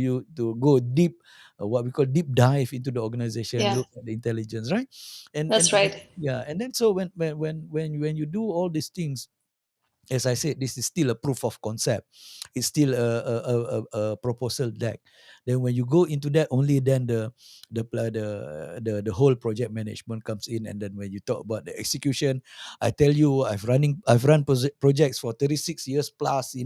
go deep, what we call deep dive into the organization, Yeah. look at the intelligence, right? And That's right. yeah, and then so when you do all these things, as I said, this is still a proof of concept. It's still a proposal deck. Then when you go into that, only then the whole project management comes in. And then when you talk about the execution, I tell you, I've run projects for 36 years plus,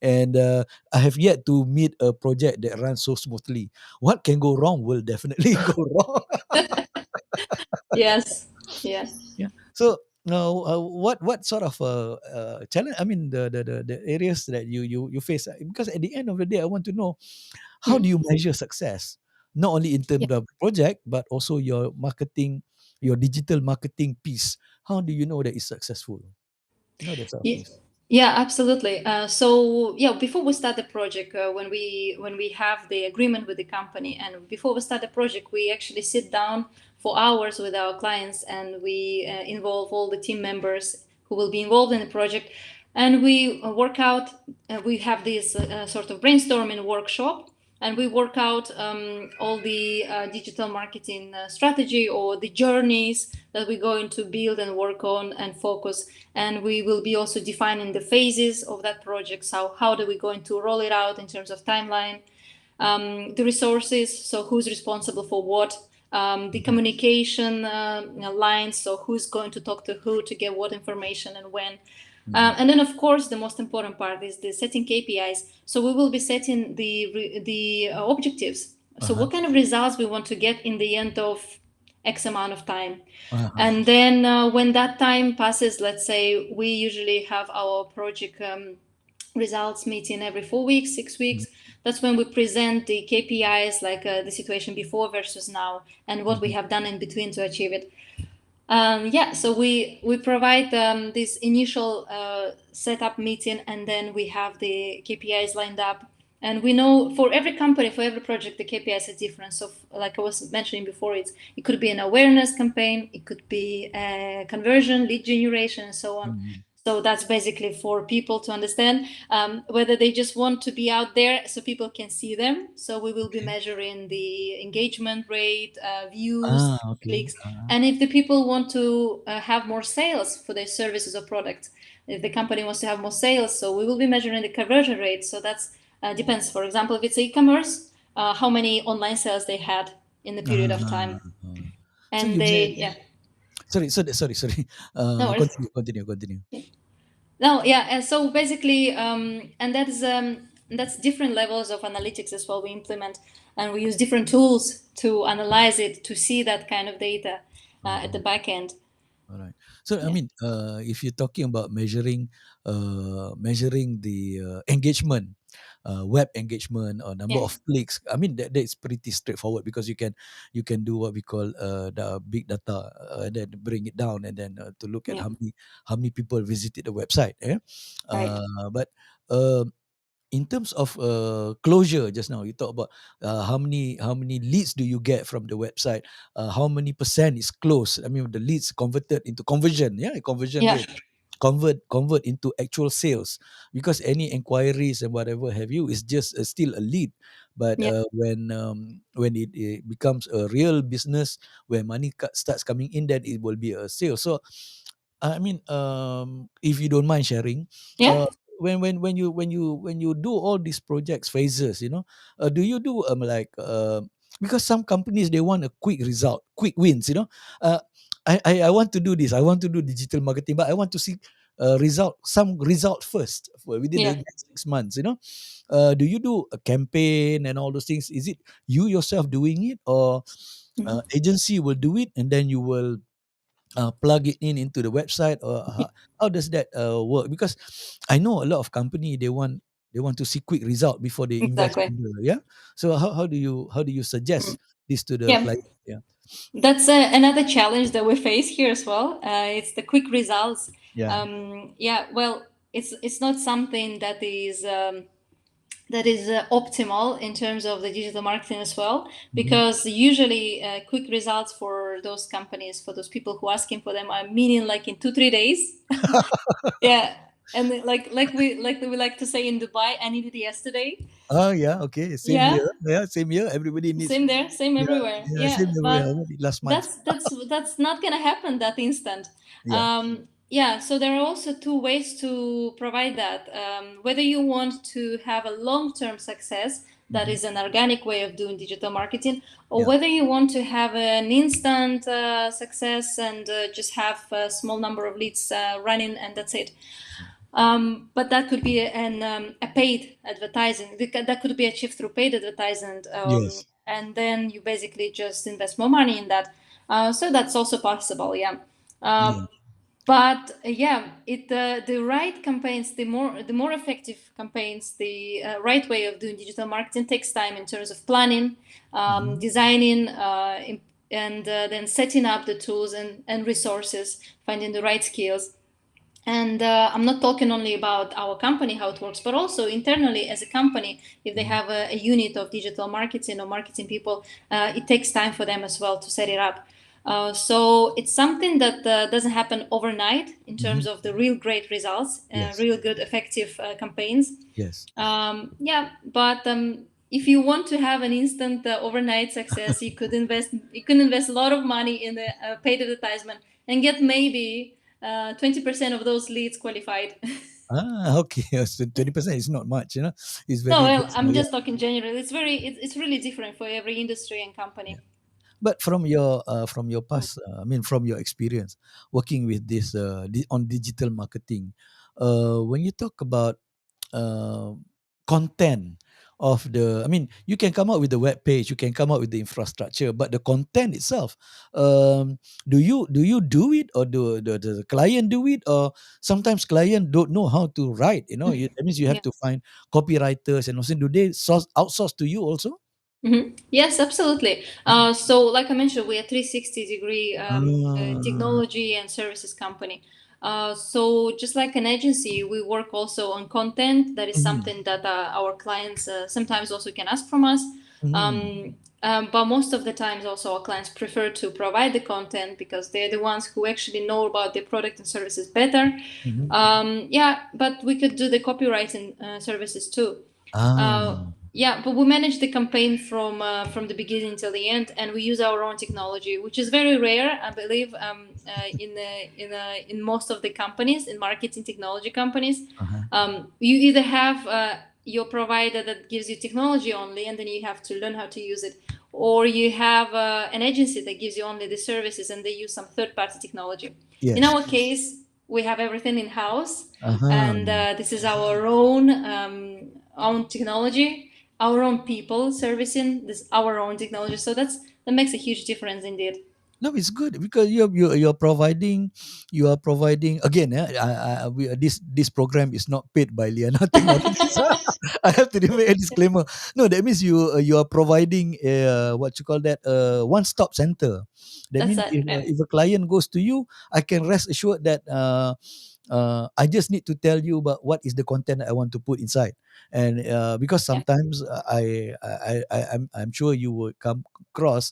and I have yet to meet a project that runs so smoothly. What can go wrong will definitely go wrong. Yes. Yeah. Yeah. So now, what sort of challenge? I mean, the areas that you face, because at the end of the day, I want to know, how do Mm. you measure success? Not only in Yeah. terms of project, but also your marketing, your digital marketing piece. How do you know that it's successful? That sort of Yeah, things. yeah, absolutely. So yeah, before we start the project, when we have the agreement with the company, and before we start the project, we actually sit down for hours with our clients, and we involve all the team members who will be involved in the project, and we work out. We have this sort of brainstorming workshop, and we work out all the digital marketing strategy or the journeys that we're going to build and work on and focus. And we will be also defining the phases of that project. So how do we going to roll it out in terms of timeline, the resources, so who's responsible for what, the Mhm. communication lines, so who's going to talk to who to get what information and when. Mhm. And then, of course, the most important part is the setting KPIs. So we will be setting the objectives. So Uh-huh. what kind of results we want to get in the end of X amount of time. Uh-huh. And then when that time passes, let's say we usually have our project results meeting every 4 weeks, 6 weeks. That's when we present the KPIs, like the situation before versus now, and what we Mhm. have done in between to achieve it. Yeah, so we provide this initial setup meeting, and then we have the KPIs lined up. And we know for every company, for every project, the KPIs are different. So, like I was mentioning before, it could be an awareness campaign, it could be a conversion, lead generation, and so on. Mhm. So that's basically for people to understand whether they just want to be out there so people can see them. So we will be Okay. measuring the engagement rate, views, Okay. clicks, and if the people want to have more sales for their services or products, if the company wants to have more sales, so we will be measuring the conversion rate. So that's depends. For example, if it's e-commerce, how many online sales they had in the period of time, Uh, so and you they, may yeah, sorry. no worries. Continue. No, yeah, and so basically, and that's different levels of analytics as well we implement, and we use different tools to analyze it to see that kind of data at the Uh-huh. back end. All right. So I Yeah, mean, if you're talking about measuring the engagement, web engagement or number yeah, of clicks, I mean that's pretty straightforward, because you can do what we call the big data, and then bring it down, and then to look at yeah, how many people visited the website. right. But um in terms of closure, just now you talk about how many leads do you get from the website, how many percent is closed, I mean the leads converted into conversion, yeah, conversion Yeah, rate, convert into actual sales, because any inquiries and whatever have you is just still a lead. But yeah, when it becomes a real business where money starts coming in, then it will be a sale. So I mean, if you don't mind sharing, yeah, uh, when you do all these projects phases, do you do like because some companies they want a quick result, quick wins, uh, I want to do this, I want to do digital marketing, but I want to see some result first within the yeah. next 6 months. Do you do a campaign and all those things? Is it you yourself doing it, or Mhm. agency will do it and then you will plug it into the website, or Yeah, how does that work? Because I know a lot of company they want to see quick result before they invest exactly. further, yeah. So how do you Mm. suggest this to the Yeah, client? Yeah. that's another challenge that we face here as well. It's the quick results. Yeah. Yeah, well, it's not something that is that is optimal in terms of the digital marketing as well, Mm-hmm. because usually quick results for those companies, for those people who are asking for them, are meaning like in 2 3 days. Yeah. And like we like to say in Dubai, I need it yesterday. Oh yeah, okay. Same Yeah. here. Yeah, same here. Everybody needs. Same there, same Yeah, everywhere. yeah, Yeah, same everywhere. but I want it last month. that's not gonna happen that instant. Yeah. Yeah, so there are also two ways to provide that. Whether you want to have a long-term success, that Mm-hmm. is an organic way of doing digital marketing, or Yeah. whether you want to have an instant success and just have a small number of leads running and that's it. But that could be a paid advertising. That could be achieved through paid advertising, Yes. and then you basically just invest more money in that. So that's also possible, yeah. Uh, Yeah. but yeah, the right campaigns, the more effective campaigns, the right way of doing digital marketing takes time in terms of planning, Mm-hmm. designing, and then setting up the tools and resources, finding the right skills. And I'm not talking only about our company, how it works, but also internally as a company, if they Mm-hmm. have a unit of digital marketing or marketing people, it takes time for them as well to set it up. So it's something that doesn't happen overnight in Mm-hmm. terms of the real great results, Yes. real good, effective campaigns. Yes. Yeah, but if you want to have an instant overnight success, you can invest a lot of money in the paid advertisement and get maybe 20% of those leads qualified. Ah, okay. So 20% is not much, you know. It's No, very well, just, I'm yeah. just talking general. It's really different for every industry and Yeah. company. But from your past, I mean, from your experience working with this on digital marketing, when you talk about uh, content of the, I mean, you can come up with the web page, you can come up with the infrastructure, but the content itself, do you do it, or do the client do it, or sometimes client don't know how to write, that means you have Yeah. to find copywriters, and also do they outsource to you also? Yes, absolutely. So, like I mentioned, we are 360-degree Ah, technology and services company. So, just like an agency, we work also on content. That is mhm, something that our clients sometimes also can ask from us. mhm, But most of the times, also our clients prefer to provide the content because they're the ones who actually know about the product and services better. mhm. Yeah, but we could do the copywriting services too. Ah, Yeah, but we manage the campaign from the beginning till the end, and we use our own technology, which is very rare, I believe, in most of the companies, in marketing technology companies. uh-huh. You either have your provider that gives you technology only, and then you have to learn how to use it, or you have an agency that gives you only the services, and they use some third-party technology. In Yes. our case, we have everything in house, Uh-huh. and this is our own technology, our own people servicing this our own technology. So that makes a huge difference indeed. No, it's good because you're providing again. This program is not paid by Liana Technologies. I have to make a disclaimer. No, that means you are providing what you call that, one stop center. That That's means it. Yeah. if a client goes to you, I can rest assured that I just need to tell you about what is the content that I want to put inside, and because Yeah. sometimes I'm sure you will come across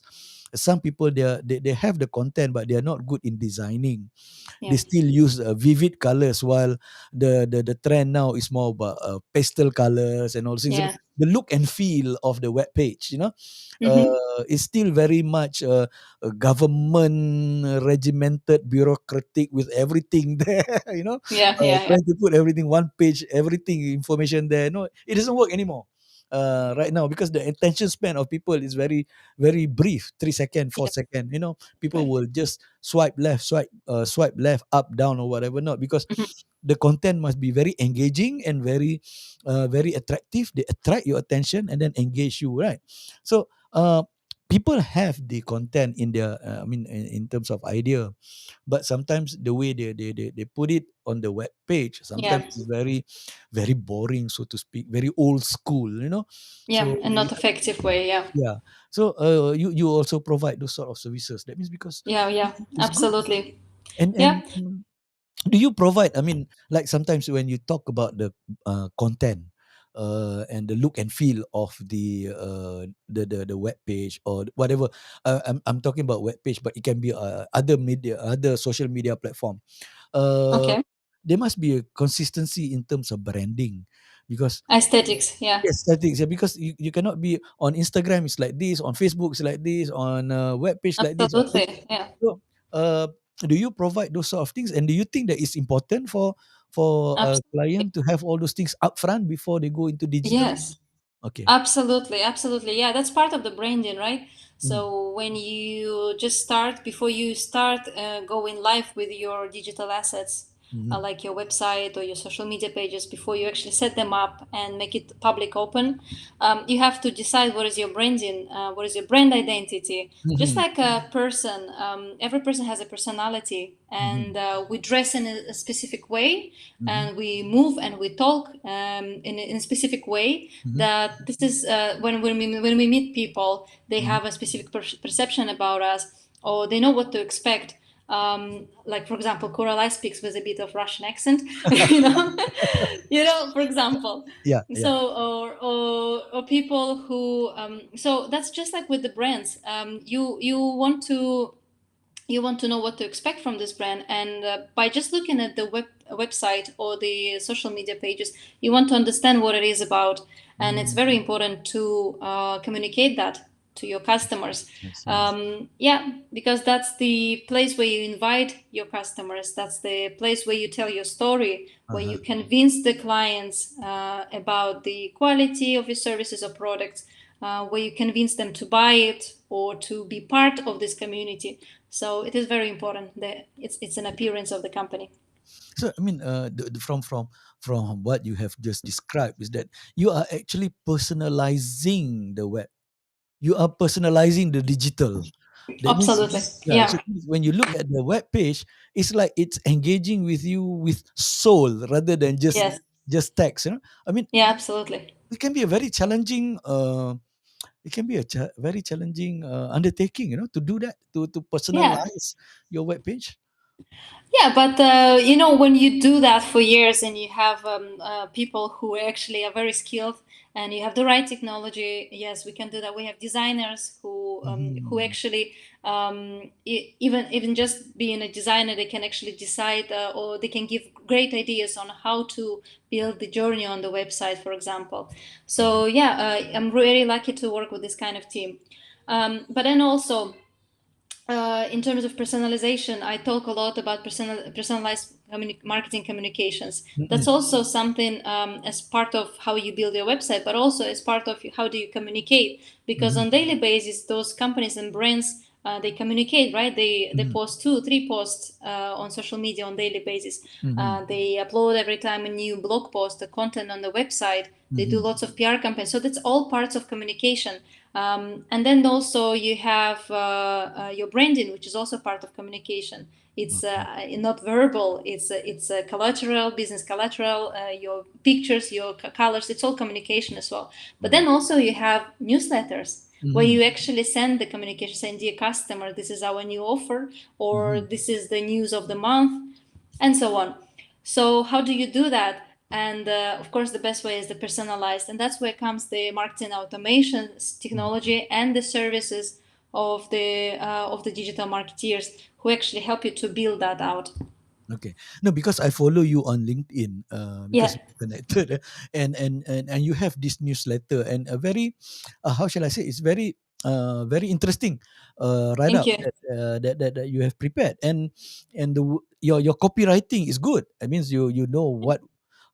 some people, they have the content but they are not good in designing. Yeah. They still use vivid colors, while the trend now is more about pastel colors and all things. Yeah. The look and feel of the web page, Mm-hmm. is still very much a government regimented, bureaucratic, with everything there. Yeah. Yeah. Yeah. Trying to put everything one page, everything information there. No, it doesn't work anymore. Right now, because the attention span of people is very, very brief, 3 second, Yeah. 4 second. People Right. will just swipe left, up, down, or whatever. Not because Mhm. the content must be very engaging and very, very attractive. They attract your attention and then engage you, right? So people have the content in their, I mean, in terms of idea, but sometimes the way they put it on the web page sometimes Yeah. is very, very boring, so to speak, very old school. Yeah. So And not effective way. Yeah. yeah. So you also provide those sort of services. That means because Yeah. Yeah. it's good. Absolutely. And Yeah. do you provide, I mean, like sometimes when you talk about the content, and the look and feel of the web page or whatever. I'm talking about web page, but it can be other media, other social media platform. Uh, Okay. there must be a consistency in terms of branding, because Aesthetics. Yeah. yes, settings. Yeah, because you cannot be on Instagram. It's like this. On Facebook, it's like this. On web page, like this. On this. Absolutely. Yeah. So, do you provide those sort of things? And do you think that it's important for a Absolutely. client to have all those things upfront before they go into digital? Yes. Okay. Absolutely, absolutely. Yeah, that's part of the branding, right? Mm. So when you just start, before you start going live with your digital assets, Mhm. like your website or your social media pages, before you actually set them up and make it public open, you have to decide what is your branding, what is your brand identity. Just Mhm. like a person, every person has a personality, and Mhm. we dress in a specific way, Mhm. and we move and we talk in a specific way, Mhm. that this is when we meet people, they Mhm. have a specific perception about us, or they know what to expect. Like for example, Kuralay speaks with a bit of Russian accent, you know, for example. Yeah. Yeah. So or people who so that's just like with the brands. You want to know what to expect from this brand, and by just looking at the website or the social media pages, you want to understand what it is about, and it's Mm. very important to communicate that to your customers. Yes. Yes. Yeah, because that's the place where you invite your customers, that's the place where you tell your story, where Uh-huh. you convince the clients about the quality of your services or products, where you convince them to buy it or to be part of this community. So it is very important that it's an appearance of the company. So I mean, from what you have just described is that you are actually personalizing the web. You are personalizing the digital. That means, Absolutely. yeah. So Yeah. when you look at the web page, it's like it's engaging with you with soul rather than Yes. just text. I mean, Yeah. Absolutely. it can be a very challenging. It can be a very challenging undertaking. To do that, to Yeah. personalize your web page. Yeah, but when you do that for years and you have people who actually are very skilled and you have the right technology, yes, we can do that. We have designers who Mhm. actually even just being a designer, they can actually decide or they can give great ideas on how to build the journey on the website, for example. Mhm. So yeah, I'm really lucky to work with this kind of team. But then also in terms of personalization, I talk a lot about personalized marketing communications. That's Mhm. also something as part of how you build your website, but also as part of how do you communicate. Because Mhm. on daily basis, those companies and brands they communicate, right? They Mhm. post 2 3 posts on social media on daily basis. Mhm. They upload every time a new blog post, the content on the website. They do Mhm. lots of PR campaigns. So that's all parts of communication. And then also you have your branding, which is also part of communication. It's Okay. not verbal. It's collateral, business collateral. Your pictures, your colors. It's all communication as well. But Right. then also you have newsletters where Mhm. you actually send the communication, saying, "Dear customer, this is our new offer," or Mhm. "This is the news of the month," and so on. So how do you do that? And of course, the best way is the personalized, and that's where comes the marketing automation Mhm. technology and the services of the digital marketeers who actually help you to build that out. Okay. No, because I follow you on LinkedIn, because Yeah, we're connected, and you have this newsletter and a very, how shall I say, it's very interesting, write thank up you. that you have prepared, and your copywriting is good. It means you know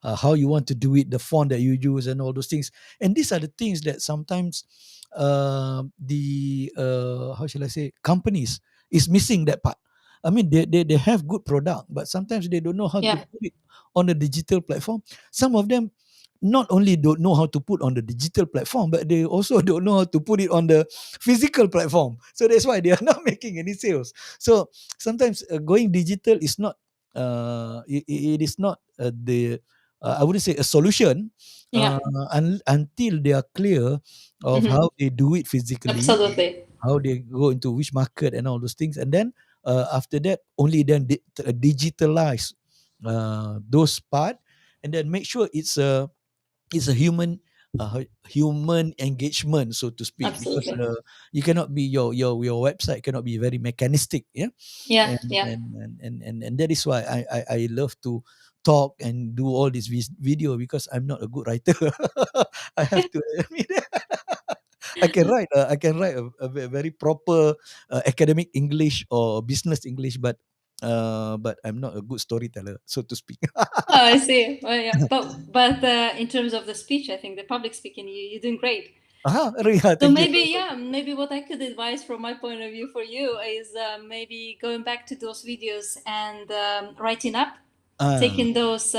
how you want to do it, the font that you use, and all those things. And these are the things that sometimes the how shall I say, companies is missing that part. I mean, they have good product, but sometimes they don't know how to Yeah, put it on the digital platform. Some of them not only don't know how to put on the digital platform, but they also don't know how to put it on the physical platform. So that's why they are not making any sales. So sometimes going digital is not, it is not the, I wouldn't say a solution, yeah, until they are clear of hmm, how they do it physically, absolutely. how they go into which market and all those things, and then after that only then digitalize those part, and then make sure it's it's a human engagement, so to speak, because Absolutely. you cannot be your website cannot be very mechanistic, yeah. Yeah, and yeah. and that is why I love to talk and do all this video, because I'm not a good writer. I have to admit. I can write a very proper academic English or business English, but I'm not a good storyteller, so to speak. Oh, I see. Well, yeah, but in terms of the speech, I think the public speaking, you're doing great. Yeah, So thank you maybe, very much. yeah, maybe what I could advise from my point of view for you is maybe going back to those videos and writing up, Ah, taking those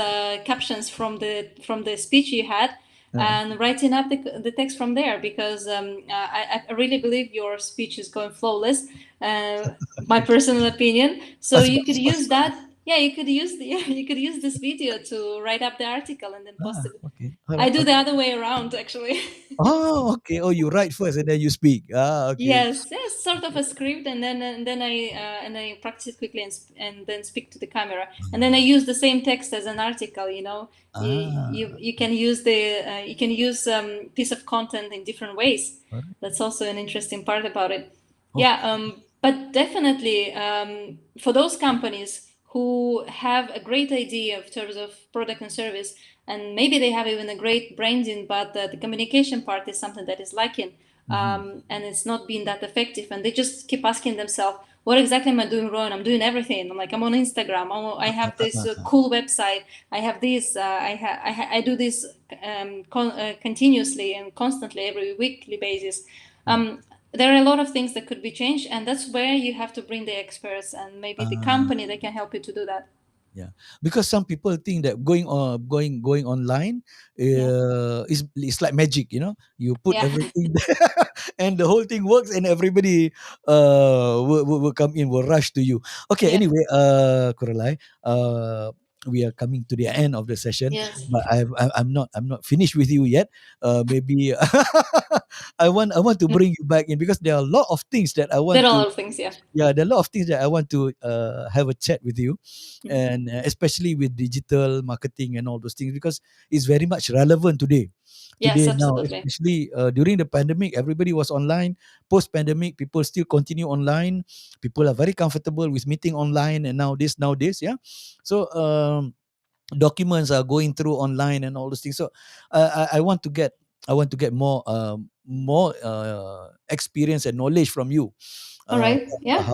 captions from the speech you had, uh, and writing up the text from there, because I really believe your speech is going flawless. My personal opinion. So you could use that. Yeah, you could use the you could use this video to write up the article and then post it. okay. All I right. do the Okay. other way around, actually. Oh, okay. Oh, you write first and then you speak. Okay. Yes, yes, sort of a script, and then I practice it quickly and then speak to the camera, and then I use the same text as an article. You know, you Okay. can use the you can use piece of content in different ways. All right. That's also an interesting part about it. Yeah, Okay. but definitely for those companies who have a great idea in terms of product and service, and maybe they have even a great branding, but the communication part is something that is lacking, Mm-hmm. and it's not being that effective, and they just keep asking themselves, what exactly am I doing wrong? I'm doing everything. I'm like, I'm on Instagram. I have this cool website. I have this. I do this continuously and constantly every weekly basis. um, there are a lot of things that could be changed, and that's where you have to bring the experts and maybe the Uh, company that can help you to do that. Yeah, because some people think that going online Yeah, is it's like magic. You put yeah. everything there, and the whole thing works, and everybody will come in, will rush to you. Okay, Yeah. anyway, Kuralai, we are coming to the end of the session, Yes. but I'm not finished with you yet. Maybe I want to bring you back in, because there are a lot of things that I There want are a to. lot of things. Yeah. Yeah, there are a lot of things that I want to have a chat with you, Mhm. and especially with digital marketing and all those things, because it's very much relevant today. Yes, Now, absolutely. especially during the pandemic, everybody was online. Post pandemic, people still continue online. People are very comfortable with meeting online, and nowadays, yeah. So documents are going through online and all those things. So I want to get more experience and knowledge from you. All uh, right. Yeah.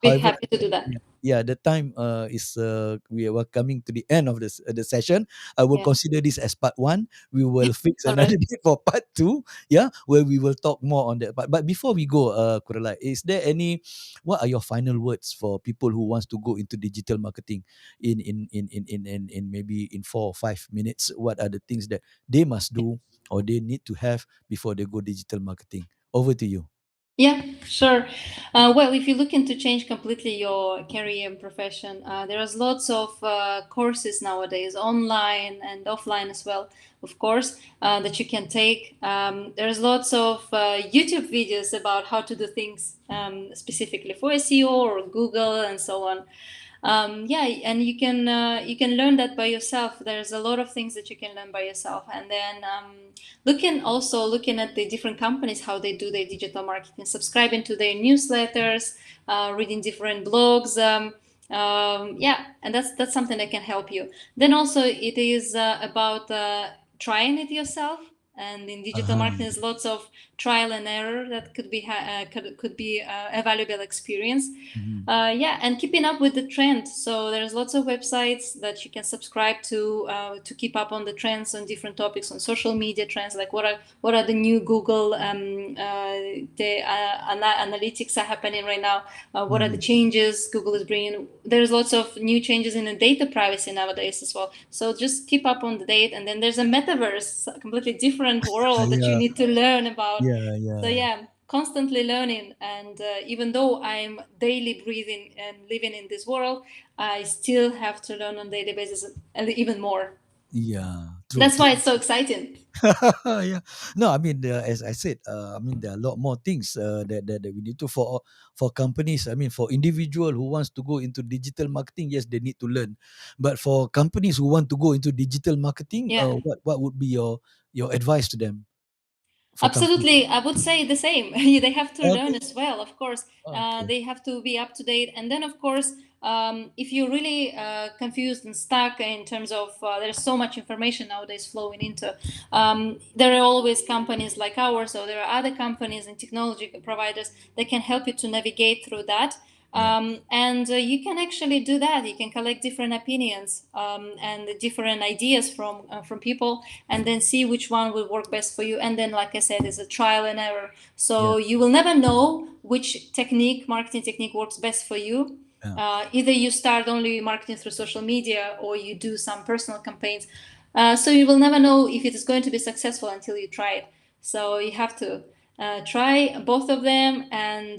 Be however, happy to do that. yeah, the time is we are coming to the end of this the session. I will Yeah. consider this as part one. We Yeah. will fix All another right. date for part two, yeah, where we will talk more on that. But before we go, Kuralai, is there any, what are your final words for people who wants to go into digital marketing in maybe in 4 or 5 minutes? What are the things that they must do or they need to have before they go digital marketing? Over to you. Yeah, sure. Well, if you're looking to change completely your career and profession, there's lots of courses nowadays, online and offline as well, of course, that you can take. There's lots of YouTube videos about how to do things specifically for SEO or Google and so on. Yeah, and you can learn that by yourself. There's a lot of things that you can learn by yourself, and then looking at the different companies, how they do their digital marketing, subscribing to their newsletters, reading different blogs. Yeah, and that's something that can help you. Then also it is about trying it yourself. And in digital Uh-huh. marketing, there's lots of trial and error that could be a valuable experience. Mhm. Yeah, and keeping up with the trend. So there's lots of websites that you can subscribe to keep up on the trends on different topics on social media trends, like what are the new Google analytics are happening right now. What are the Mhm. changes Google is bringing? There's lots of new changes in the data privacy nowadays as well. So just keep up on the date. And then there's a metaverse, a completely different world that you Yeah, need to learn about. yeah, So yeah. yeah, constantly learning, and even though I'm daily breathing and living in this world, I still have to learn on a daily basis and even more. Yeah, true, That's why true. it's so exciting. Yeah. No, I mean, as I said, I mean, there are a lot more things that we need to for companies. I mean, for individual who wants to go into digital marketing, yes, they need to learn. But for companies who want to go into digital marketing, Yeah. what would be your advice to them for companies? Absolutely, I would say the same. They have to learn Okay. as well, of course. Okay. They have to be up to date. And then, of course, if you're really confused and stuck in terms of there's so much information nowadays flowing into, there are always companies like ours, or there are other companies and technology providers that can help you to navigate through that. Yeah. And you can actually do that. You can collect different opinions and different ideas from people, and then see which one will work best for you. And then, like I said, it's a trial and error. Yeah. So you will never know which marketing technique works best for you. Yeah. Either you start only marketing through social media, or you do some personal campaigns. So you will never know if it is going to be successful until you try it. So you have to try both of them and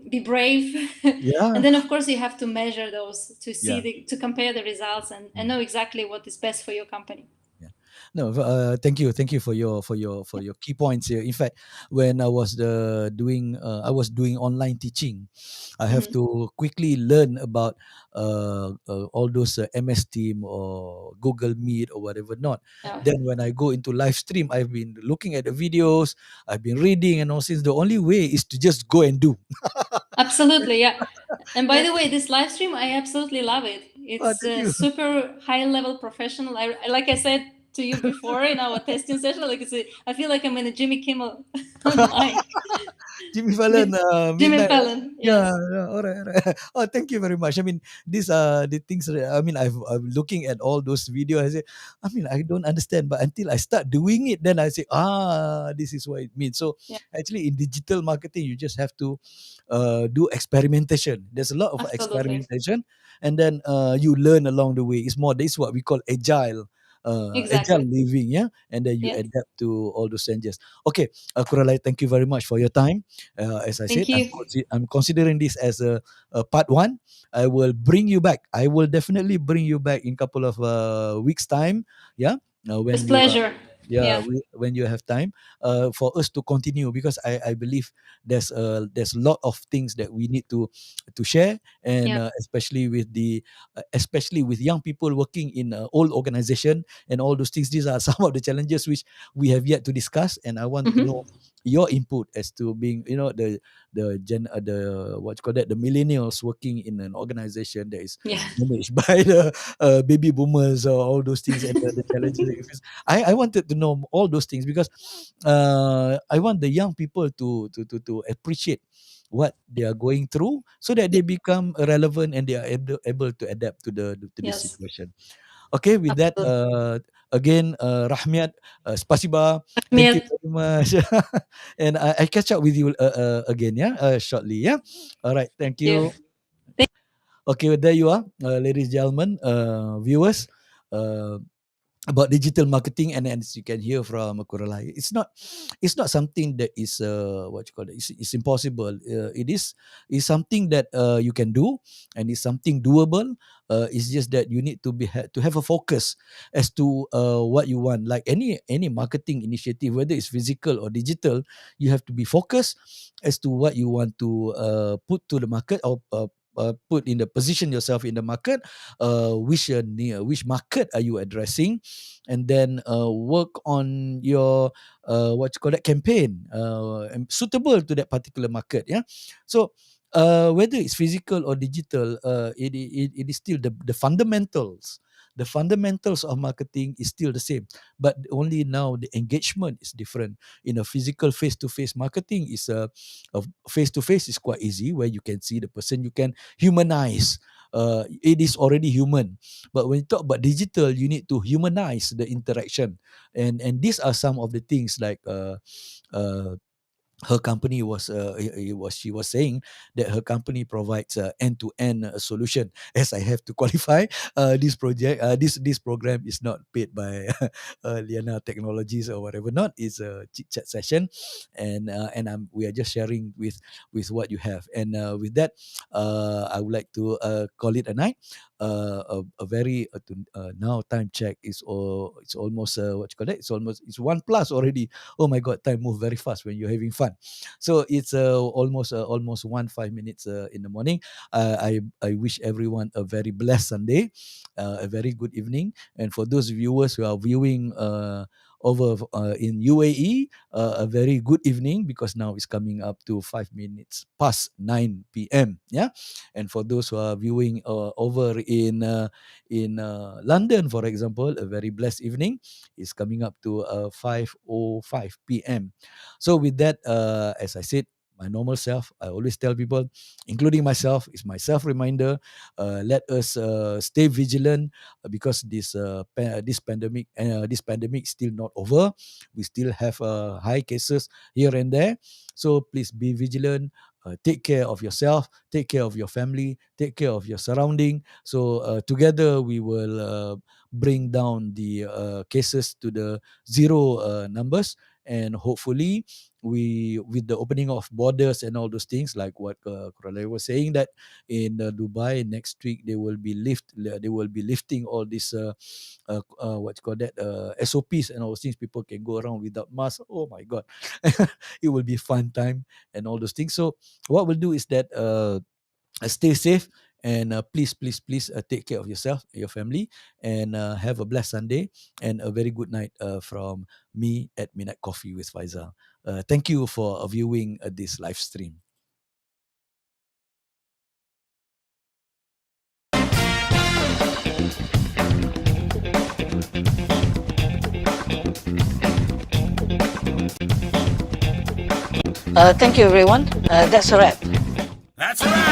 be brave. And Yeah. then, of course, you have to measure those to see Yeah. to compare the results, and know exactly what is best for your company. Yeah. No, thank you for your key points here. In fact, when I was doing online teaching, I have Mhm. to quickly learn about all those MS Team or Google Meet or whatever not. Yeah. Then when I go into live stream, I've been looking at the videos, I've been reading, and all. Since the only way is to just go and do. Absolutely, yeah. And by Yeah. the way, this live stream, I absolutely love it. It's Thank you. super high level professional. Like I said to you before in our testing session, like I feel like I'm in a Jimmy Kimmel online Jimmy Fallon, with Jimmy midnight. Fallon. Yeah, Yes, yeah, alright, alright. Oh, thank you very much. I mean, these are the things that, I mean, I'm looking at all those videos. I say, I mean, I don't understand, but until I start doing it, then I say, this is what it means. So yeah, actually, in digital marketing, you just have to do experimentation. There's a lot of absolutely, experimentation, and then you learn along the way. It's more, this is what we call agile exactly. living, yeah, and then you Yeah, adapt to all those changes. Okay, Kuralai, thank you very much for your time. As I said, thank you. I'm considering this as a part one. I will bring you back. I will definitely bring you back in a couple of weeks time. Yeah, when With you pleasure. yeah, Yeah, when you have time, for us to continue, because I believe there's a lot of things that we need to share, and yeah, especially with young people working in old organization and all those things. These are some of the challenges which we have yet to discuss, and I want to hmm, know your input as to being, the what you call that, the millennials working in an organization that is yeah, managed by the baby boomers, or all those things, and the challenges that you face. I wanted to know all those things, because I want the young people to appreciate what they are going through, so that yeah, they become relevant and they are able to adapt to this yes, situation. Okay, with that, absolutely. again, Rahmiat, spasiba. Thank you Rahmiat, very much. And I catch up with you again, yeah, shortly, yeah. All right, thank you. you. Okay, there you are, ladies and gentlemen, viewers. About digital marketing, and as you can hear from Kuralai, it's not something that is what you call it, it's impossible. It is something that you can do, and it's something doable. It's just that you need to have a focus as to what you want. Like any marketing initiative, whether it's physical or digital, you have to be focused as to what you want to put to the market, or put in the position yourself in the market. Which market are you addressing, and then work on your what you call that, campaign, and suitable to that particular market, yeah. So whether it's physical or digital, it is still the fundamentals. The fundamentals of marketing is still the same, but only now the engagement is different. In a physical face-to-face marketing, is a face-to-face is quite easy, where you can see the person, you can humanize. It is already human. But when you talk about digital, you need to humanize the interaction, and these are some of the things, like uh, her company was she was saying that her company provides a end-to-end solution. As I have to qualify, this program is not paid by Liana Technologies or whatever not. It's a chit chat session, and we are just sharing with what you have. And with that, I would like to call it a night. a very now time check is it's almost what you call that, it's 1 plus already. Oh my god, time move very fast when you're having fun. So it's almost 1 5 minutes in the morning. I wish everyone a very blessed Sunday, a very good evening. And for those viewers who are viewing over in UAE, a very good evening, because now it's coming up to 5 minutes past 9 p.m. Yeah, and for those who are viewing over in London, for example, a very blessed evening is coming up to 5:05 p.m. So with that, as I said, my normal self, I always tell people, including myself, is my self reminder. Let us stay vigilant, because this pandemic is still not over. We still have high cases here and there. So please be vigilant. Take care of yourself, take care of your family, take care of your surrounding. So together we will bring down the cases to the zero numbers, and hopefully we, with the opening of borders and all those things, like what Kuralay was saying, that in Dubai next week they will be lifting all these what you call that, SOPs and all those things. People can go around without masks. Oh my god, it will be fun time and all those things. So what we'll do is that stay safe, and please take care of yourself, your family, and have a blessed Sunday and a very good night from me at Midnight Coffee with Faisal. Thank you for viewing this live stream. Thank you, everyone. That's a wrap. That's a wrap.